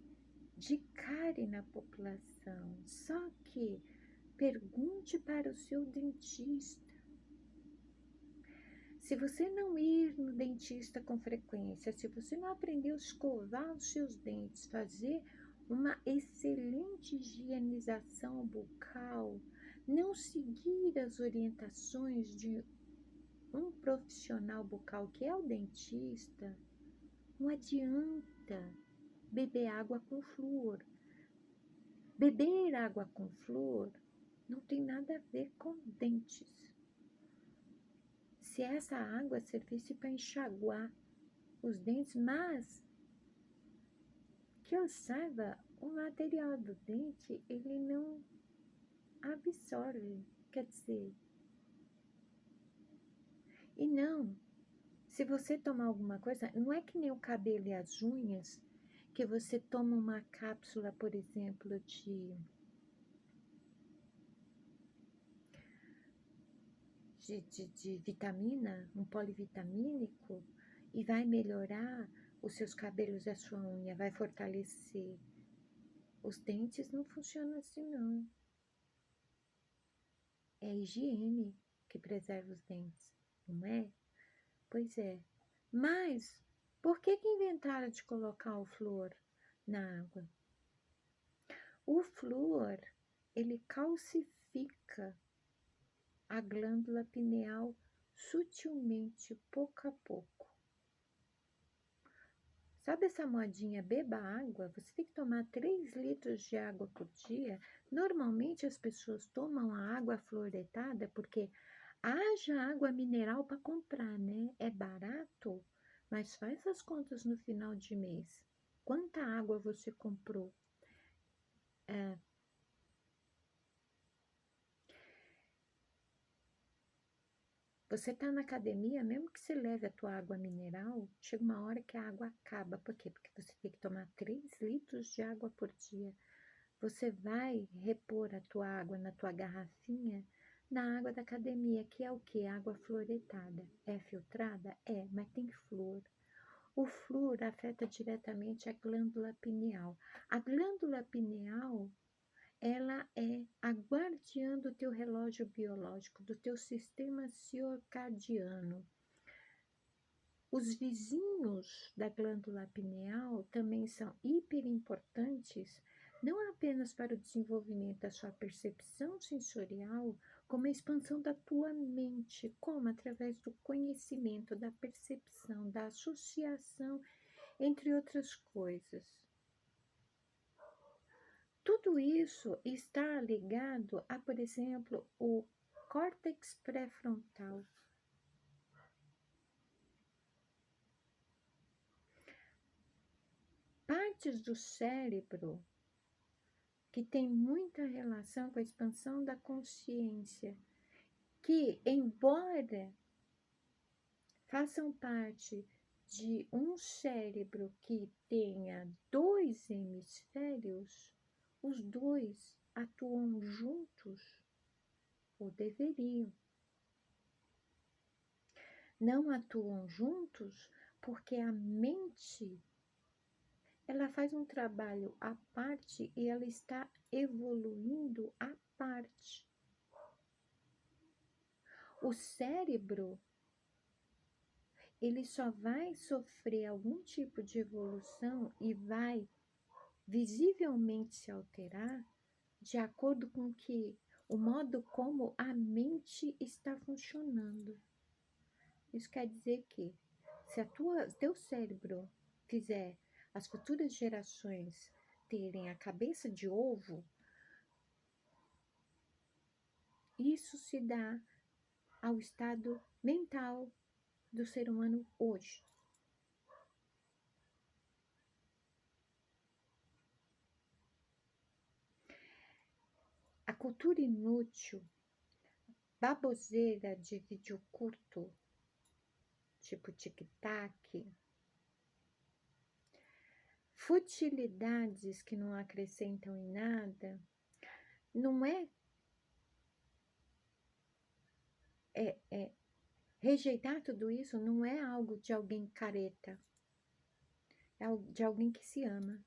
de cárie na população. Só que pergunte para o seu dentista. Se você não ir no dentista com frequência, se você não aprender a escovar os seus dentes, fazer uma excelente higienização bucal, não seguir as orientações de um profissional bucal que é o dentista, não adianta beber água com flúor. Beber água com flúor não tem nada a ver com dentes. Se essa água servisse para enxaguar os dentes, mas que eu saiba, o material do dente, ele não absorve, quer dizer, e não, se você tomar alguma coisa, não é que nem o cabelo e as unhas, que você toma uma cápsula, por exemplo, de vitamina, um polivitamínico, e vai melhorar os seus cabelos e a sua unha, vai fortalecer. Os dentes não funcionam assim, não. É a higiene que preserva os dentes, não é? Pois é. Mas, por que inventaram de colocar o flúor na água? O flúor, ele calcifica a glândula pineal sutilmente, pouco a pouco. Sabe essa modinha, beba água? Você tem que tomar 3 litros de água por dia. Normalmente as pessoas tomam a água fluoretada porque haja água mineral para comprar, né? É barato, mas faz as contas no final de mês. Quanta água você comprou? Você está na academia, mesmo que você leve a tua água mineral, chega uma hora que a água acaba. Por quê? Porque você tem que tomar 3 litros de água por dia. Você vai repor a tua água na tua garrafinha na água da academia, que é o quê? Água fluoretada. É filtrada? É, mas tem flúor. O flúor afeta diretamente a glândula pineal. A glândula pineal ela é a guardiã do teu relógio biológico, do teu sistema circadiano. Os vizinhos da glândula pineal também são hiper importantes, não apenas para o desenvolvimento da sua percepção sensorial, como a expansão da tua mente, como através do conhecimento, da percepção, da associação, entre outras coisas. Tudo isso está ligado a, por exemplo, o córtex pré-frontal. Partes do cérebro que tem muita relação com a expansão da consciência, que, embora façam parte de um cérebro que tenha 2 hemisférios, os 2 atuam juntos, ou deveriam. Não atuam juntos porque a mente, ela faz um trabalho à parte e ela está evoluindo à parte. O cérebro, ele só vai sofrer algum tipo de evolução e vai visivelmente se alterar de acordo com que o modo como a mente está funcionando. Isso quer dizer que se teu cérebro fizer as futuras gerações terem a cabeça de ovo, isso se dá ao estado mental do ser humano hoje. A cultura inútil, baboseira de vídeo curto, tipo tic-tac, futilidades que não acrescentam em nada, não é rejeitar tudo isso não é algo de alguém careta, é de alguém que se ama.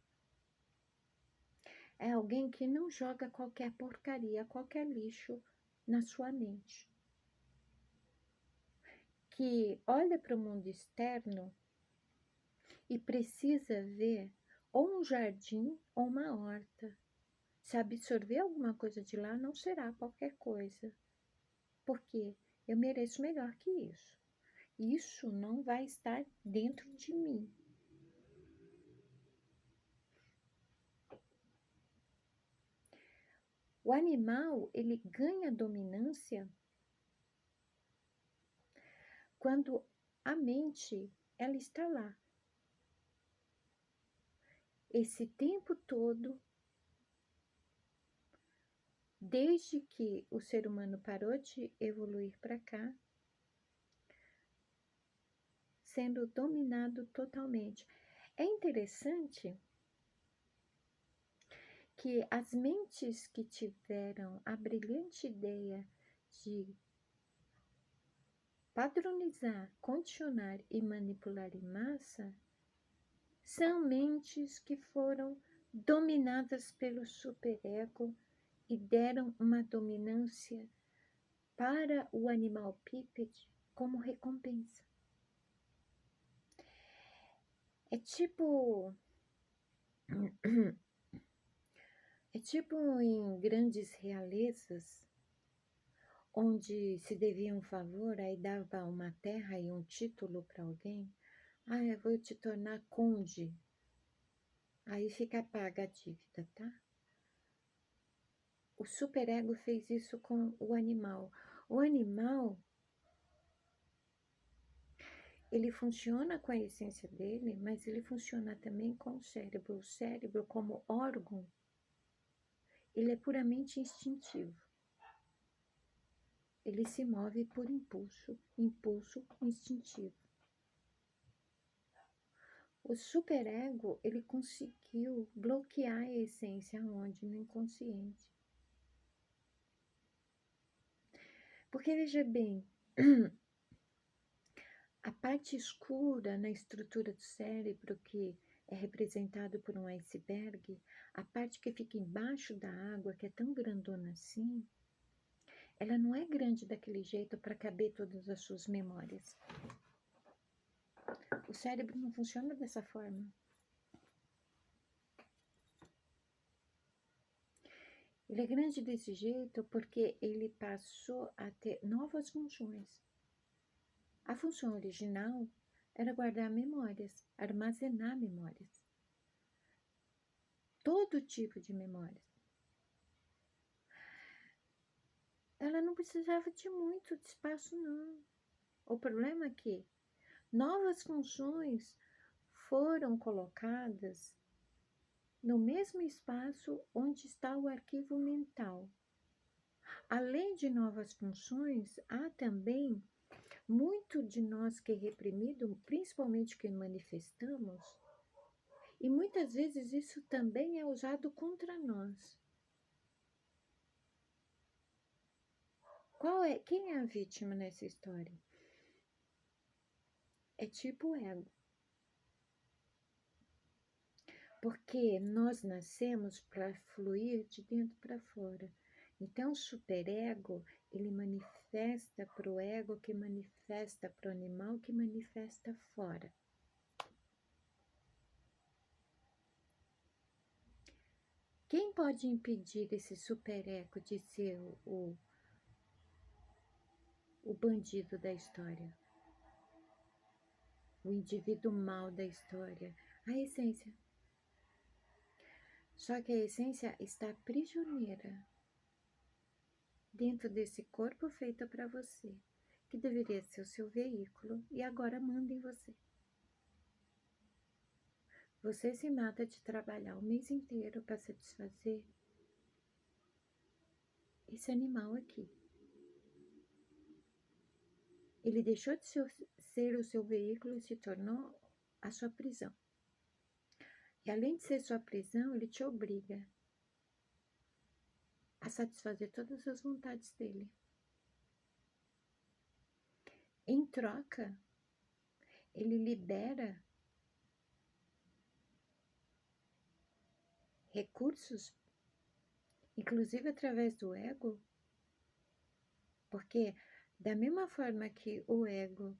É alguém que não joga qualquer porcaria, qualquer lixo na sua mente. Que olha para o mundo externo e precisa ver ou um jardim ou uma horta. Se absorver alguma coisa de lá, não será qualquer coisa. Porque eu mereço melhor que isso. Isso não vai estar dentro de mim. O animal, ele ganha dominância quando a mente, ela está lá. Esse tempo todo, desde que o ser humano parou de evoluir para cá, sendo dominado totalmente. É interessante que as mentes que tiveram a brilhante ideia de padronizar, condicionar e manipular em massa são mentes que foram dominadas pelo superego e deram uma dominância para o animal bípede como recompensa. É tipo em grandes realezas, onde se devia um favor, aí dava uma terra e um título para alguém. Ah, eu vou te tornar conde. Aí fica paga a dívida, tá? O superego fez isso com o animal. O animal, ele funciona com a essência dele, mas ele funciona também com o cérebro. O cérebro, como órgão, ele é puramente instintivo. Ele se move por impulso instintivo. O superego, ele conseguiu bloquear a essência onde? No inconsciente. Porque, veja bem, a parte escura na estrutura do cérebro que é representado por um iceberg, a parte que fica embaixo da água, que é tão grandona assim, ela não é grande daquele jeito para caber todas as suas memórias. O cérebro não funciona dessa forma. Ele é grande desse jeito porque ele passou a ter novas funções. A função original era guardar memórias, armazenar memórias. Todo tipo de memórias. Ela não precisava de muito espaço, não. O problema é que novas funções foram colocadas no mesmo espaço onde está o arquivo mental. Além de novas funções, há também muito de nós que é reprimido, principalmente que manifestamos, e muitas vezes isso também é usado contra nós. Quem é a vítima nessa história? É tipo o ego. Porque nós nascemos para fluir de dentro para fora. Então, o superego, ele manifesta para o ego, que manifesta para o animal, que manifesta fora. Quem pode impedir esse superego de ser o bandido da história? O indivíduo mau da história? A essência. Só que a essência está prisioneira dentro desse corpo feito para você, que deveria ser o seu veículo e agora manda em você. Você se mata de trabalhar o mês inteiro para satisfazer esse animal aqui. Ele deixou de ser o seu veículo e se tornou a sua prisão. E além de ser sua prisão, ele te obriga a satisfazer todas as vontades dele. Em troca, ele libera recursos, inclusive através do ego, porque da mesma forma que o ego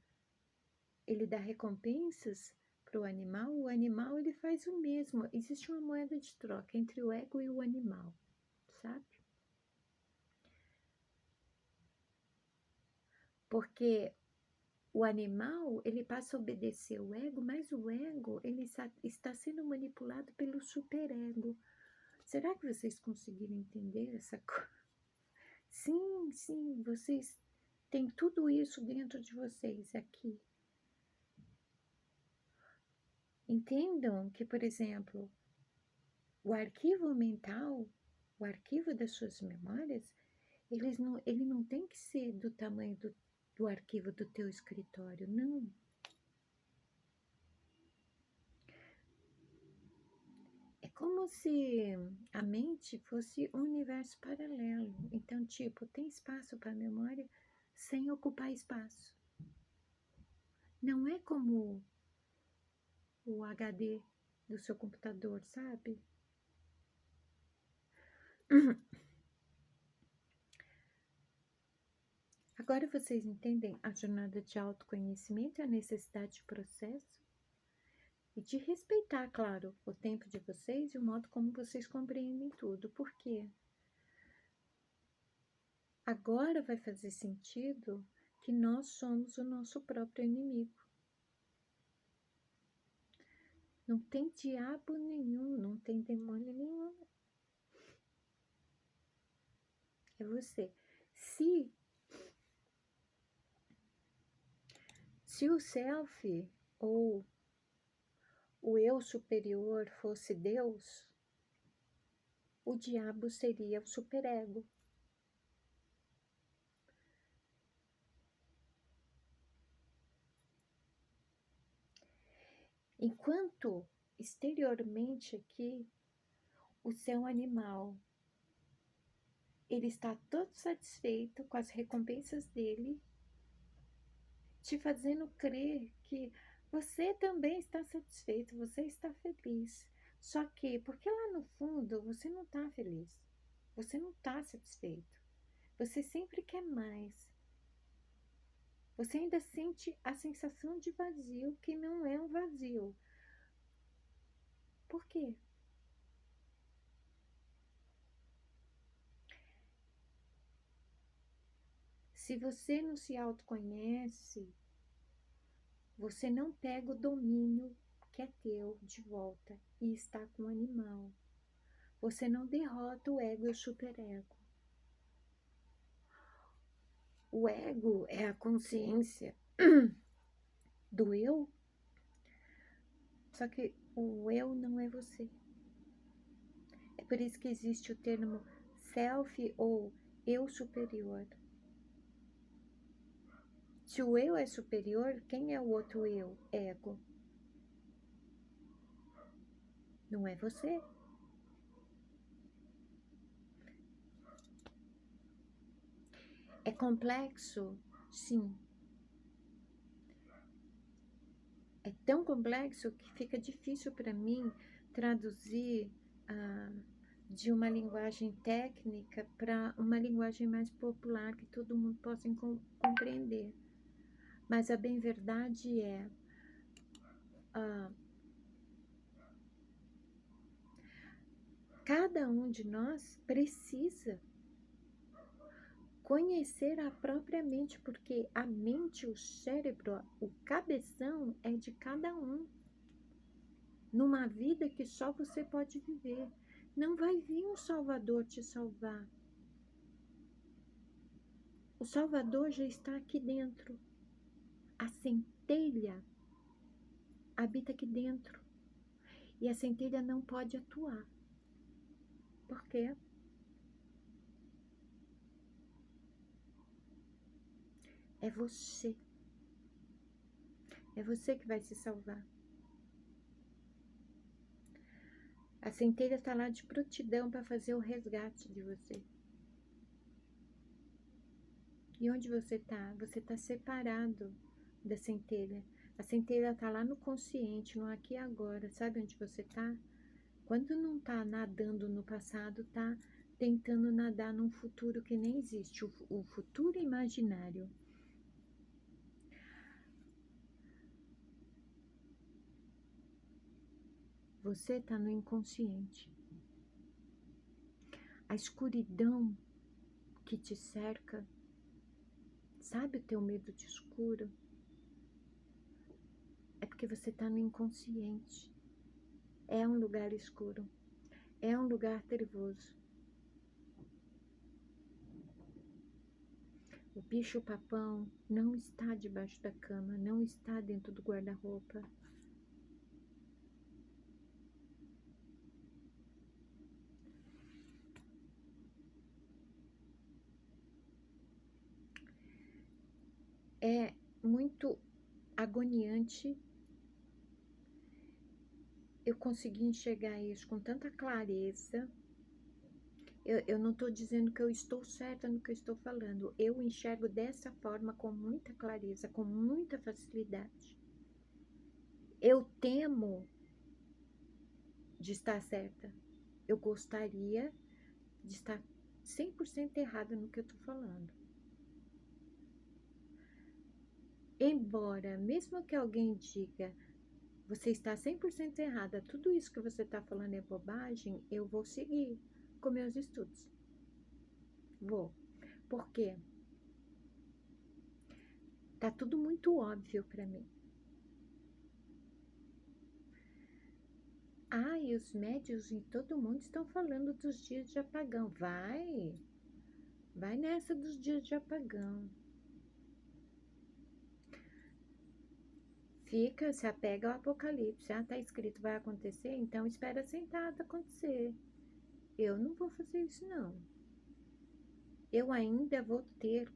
ele dá recompensas para o animal ele faz o mesmo. Existe uma moeda de troca entre o ego e o animal, sabe? Porque o animal, ele passa a obedecer o ego, mas o ego, ele está sendo manipulado pelo superego. Será que vocês conseguiram entender essa coisa? Sim, vocês têm tudo isso dentro de vocês aqui. Entendam que, por exemplo, o arquivo mental, o arquivo das suas memórias, ele não tem que ser do tamanho do arquivo do teu escritório, não. É como se a mente fosse um universo paralelo. Então, tipo, tem espaço para a memória sem ocupar espaço. Não é como o HD do seu computador, sabe? Agora vocês entendem a jornada de autoconhecimento e a necessidade de processo? E de respeitar, claro, o tempo de vocês e o modo como vocês compreendem tudo. Por quê? Agora vai fazer sentido que nós somos o nosso próprio inimigo. Não tem diabo nenhum, não tem demônio nenhum. É você. Se o self ou o eu superior fosse Deus, o diabo seria o superego. Enquanto exteriormente aqui, o seu animal, ele está todo satisfeito com as recompensas dele, te fazendo crer que Você também está satisfeito, você está feliz. Só que, porque lá no fundo você não está feliz, você não está satisfeito, você sempre quer mais. Você ainda sente a sensação de vazio, que não é um vazio. Por quê? Se você não se autoconhece, você não pega o domínio que é teu de volta e está com o animal. Você não derrota o ego e o superego. O ego é a consciência do eu, só que o eu não é você. É por isso que existe o termo self ou eu superior. Se o eu é superior, quem é o outro eu? Ego. Não é você. É complexo? Sim. É tão complexo que fica difícil para mim traduzir de uma linguagem técnica para uma linguagem mais popular que todo mundo possa compreender. Mas a bem verdade é cada um de nós precisa conhecer a própria mente, porque a mente, o cérebro, o cabeção é de cada um. Numa vida que só você pode viver. Não vai vir um Salvador te salvar. O Salvador já está aqui dentro. A centelha habita aqui dentro. E a centelha não pode atuar. Por quê? É você. É você que vai se salvar. A centelha está lá de prontidão para fazer o resgate de você. E onde você está? Você está separado da centelha. A centelha está lá no consciente, no aqui e agora. Sabe onde você está? Quando não está nadando no passado, está tentando nadar num futuro que nem existe. O futuro imaginário. Você está no inconsciente. A escuridão que te cerca, sabe o teu medo de escuro? É porque você está no inconsciente. É um lugar escuro. É um lugar trevoso. O bicho-papão não está debaixo da cama, não está dentro do guarda-roupa. É muito agoniante eu consegui enxergar isso com tanta clareza. Eu não estou dizendo que eu estou certa no que eu estou falando. Eu enxergo dessa forma com muita clareza, com muita facilidade. Eu temo de estar certa. Eu gostaria de estar 100% errada no que eu estou falando. Embora, mesmo que alguém diga, você está 100% errada, tudo isso que você está falando é bobagem, eu vou seguir com meus estudos. Vou. Por quê? Tá tudo muito óbvio para mim. E os médios e todo mundo estão falando dos dias de apagão. Vai nessa dos dias de apagão. Se apega ao apocalipse. Tá escrito, vai acontecer, então espera sentado acontecer. Eu não vou fazer isso, não. Eu ainda vou ter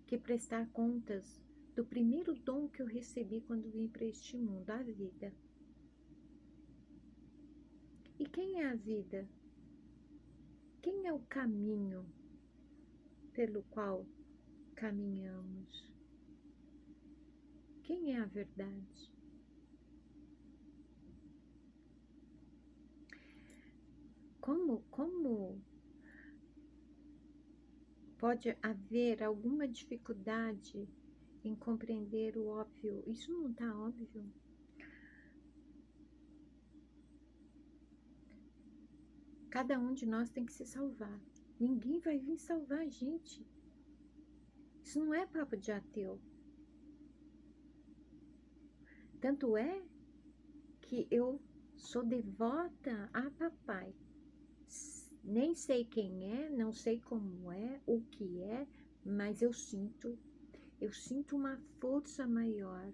que prestar contas do primeiro dom que eu recebi quando vim para este mundo, a vida. E quem é a vida? Quem é o caminho pelo qual caminhamos? Quem é a verdade? como pode haver alguma dificuldade em compreender o óbvio? Isso não está óbvio? Cada um de nós tem que se salvar. Ninguém vai vir salvar a gente. Isso não é papo de ateu. Tanto é que eu sou devota a papai. Nem sei quem é, não sei como é, o que é, mas eu sinto uma força maior.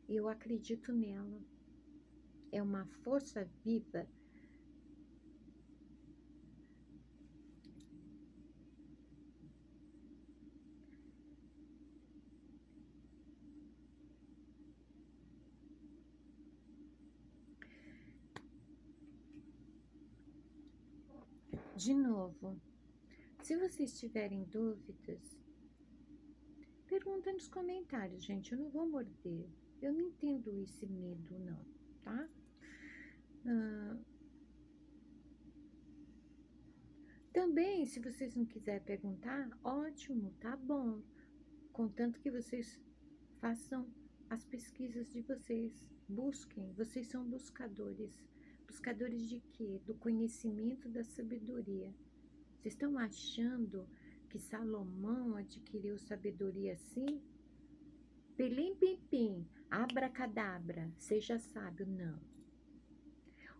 Eu acredito nela. É uma força viva. De novo, se vocês tiverem dúvidas, pergunta nos comentários, gente. Eu não vou morder. Eu não entendo esse medo, não, tá? Também, se vocês não quiserem perguntar, ótimo, tá bom. Contanto que vocês façam as pesquisas de vocês. Busquem, vocês são buscadores. Buscadores de quê? Do conhecimento, da sabedoria. Vocês estão achando que Salomão adquiriu sabedoria assim? Pelim, pim, pim, abracadabra, seja sábio, não.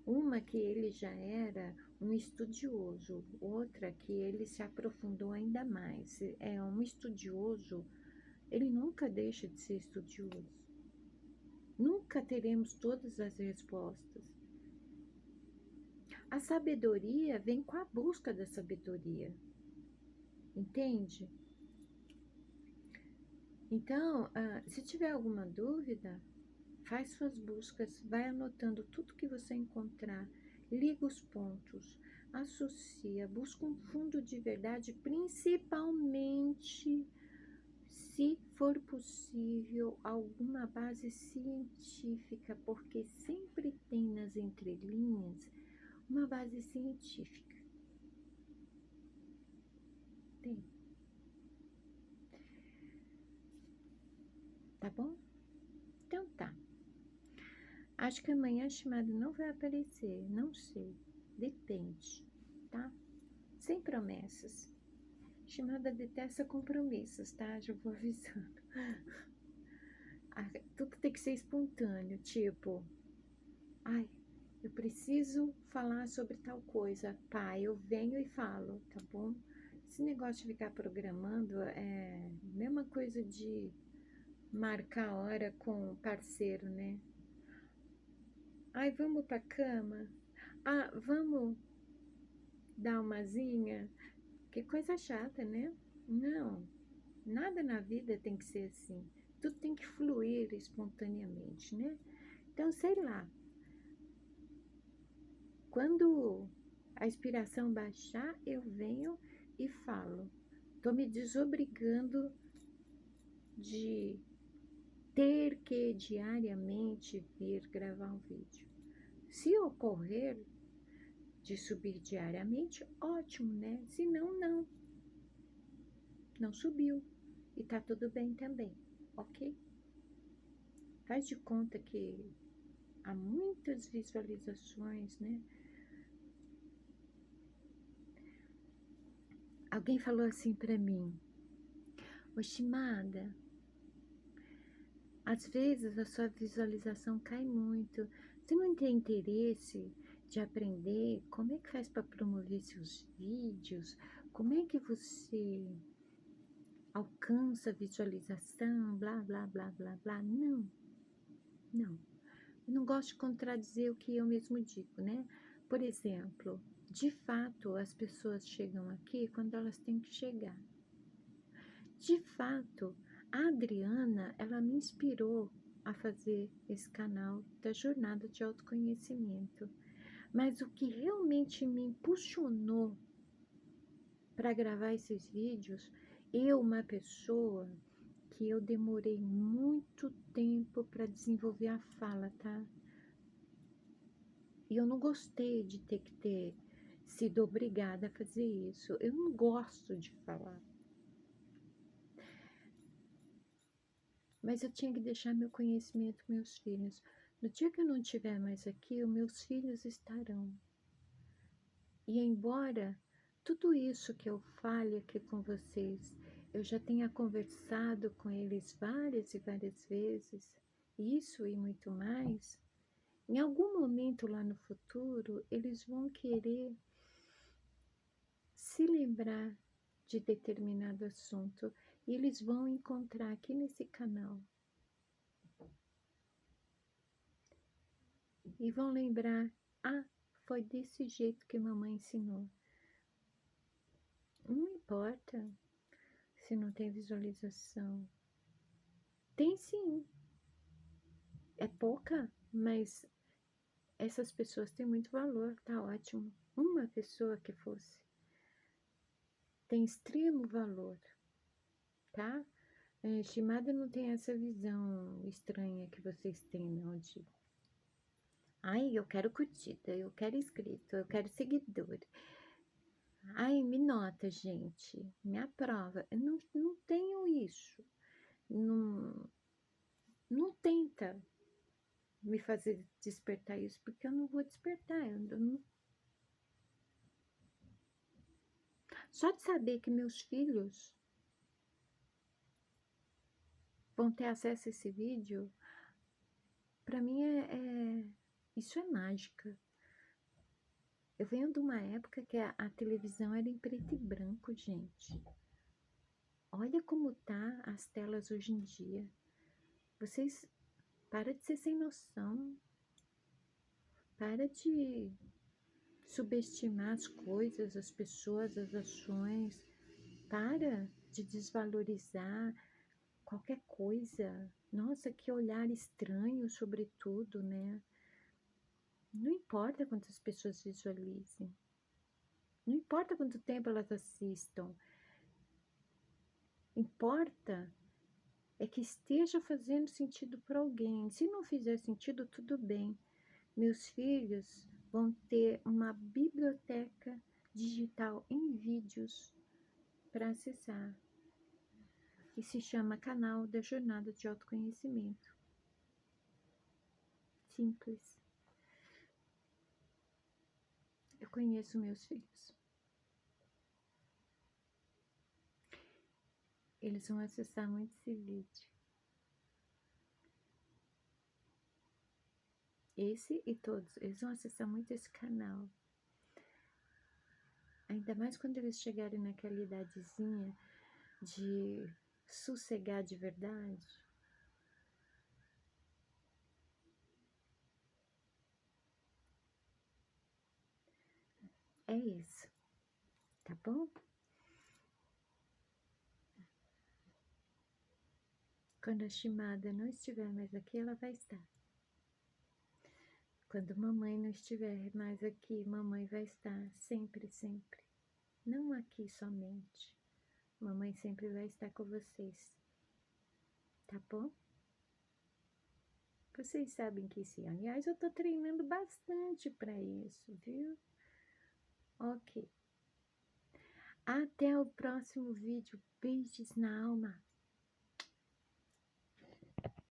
Uma que ele já era um estudioso, outra que ele se aprofundou ainda mais. É um estudioso, ele nunca deixa de ser estudioso. Nunca teremos todas as respostas. A sabedoria vem com a busca da sabedoria. Entende? Então, se tiver alguma dúvida, faz suas buscas, vai anotando tudo que você encontrar, liga os pontos, associa, busca um fundo de verdade, principalmente se for possível alguma base científica, porque sempre tem nas entrelinhas uma base científica. Tem. Tá bom? Então tá. Acho que amanhã a chamada não vai aparecer, não sei. Depende, tá? Sem promessas. Chamada detesta compromissos, tá? Já vou avisando. Tudo tem que ser espontâneo, tipo, ai, eu preciso falar sobre tal coisa. Pá, eu venho e falo, tá bom? Esse negócio de ficar programando é a mesma coisa de marcar hora com o parceiro, né? Ai, vamos pra cama? Ah, vamos dar uma zinha? Que coisa chata, né? Não, nada na vida tem que ser assim. Tudo tem que fluir espontaneamente, né? Então, sei lá, quando a inspiração baixar, eu venho e falo. Tô me desobrigando de ter que diariamente vir gravar um vídeo. Se ocorrer de subir diariamente, ótimo, né? Se não, não. Não subiu. E tá tudo bem também, ok? Faz de conta que há muitas visualizações, né? Alguém falou assim pra mim: ô Shimada, às vezes a sua visualização cai muito. Você não tem interesse de aprender como é que faz para promover seus vídeos? Como é que você alcança a visualização? Blá, blá, blá, blá, blá. Não, não. Eu não gosto de contradizer o que eu mesmo digo, né? Por exemplo, de fato, as pessoas chegam aqui quando elas têm que chegar. De fato, a Adriana, ela me inspirou a fazer esse canal da jornada de autoconhecimento. Mas o que realmente me impulsionou para gravar esses vídeos, uma pessoa que eu demorei muito tempo para desenvolver a fala, tá? E eu não gostei de ter que ter sido obrigada a fazer isso. Eu não gosto de falar. Mas eu tinha que deixar meu conhecimento com meus filhos. No dia que eu não estiver mais aqui, os meus filhos estarão. E embora tudo isso que eu fale aqui com vocês, eu já tenha conversado com eles várias e várias vezes, isso e muito mais, em algum momento lá no futuro, eles vão querer se lembrar de determinado assunto e eles vão encontrar aqui nesse canal. E vão lembrar, ah, foi desse jeito que mamãe ensinou. Não importa se não tem visualização. Tem sim, é pouca, mas essas pessoas têm muito valor, tá ótimo. Uma pessoa que fosse tem extremo valor, tá? Shimada não tem essa visão estranha que vocês têm, não, de ai, eu quero curtida, eu quero inscrito, eu quero seguidor. Ai, me nota, gente, me aprova. Eu não tenho isso. Não, não tenta me fazer despertar isso, porque eu não vou despertar. Só de saber que meus filhos vão ter acesso a esse vídeo, para mim isso é mágica. Eu venho de uma época que a televisão era em preto e branco, gente. Olha como tá as telas hoje em dia. Vocês, para de ser sem noção. Para de subestimar as coisas, as pessoas, as ações. Para de desvalorizar qualquer coisa. Nossa, que olhar estranho sobre tudo, né? Não importa quantas pessoas visualizem. Não importa quanto tempo elas assistam. Importa é que esteja fazendo sentido para alguém. Se não fizer sentido, tudo bem. Meus filhos vão ter uma biblioteca digital em vídeos para acessar. E se chama Canal da Jornada de Autoconhecimento. Simples. Eu conheço meus filhos. Eles vão acessar muito esse vídeo. Esse e todos, eles vão acessar muito esse canal. Ainda mais quando eles chegarem naquela idadezinha de sossegar de verdade. É isso, tá bom? Quando a Shimada não estiver mais aqui, ela vai estar. Quando mamãe não estiver mais aqui, mamãe vai estar sempre, sempre. Não aqui somente. Mamãe sempre vai estar com vocês. Tá bom? Vocês sabem que sim. Aliás, eu tô treinando bastante para isso, viu? Ok. Até o próximo vídeo. Beijos na alma.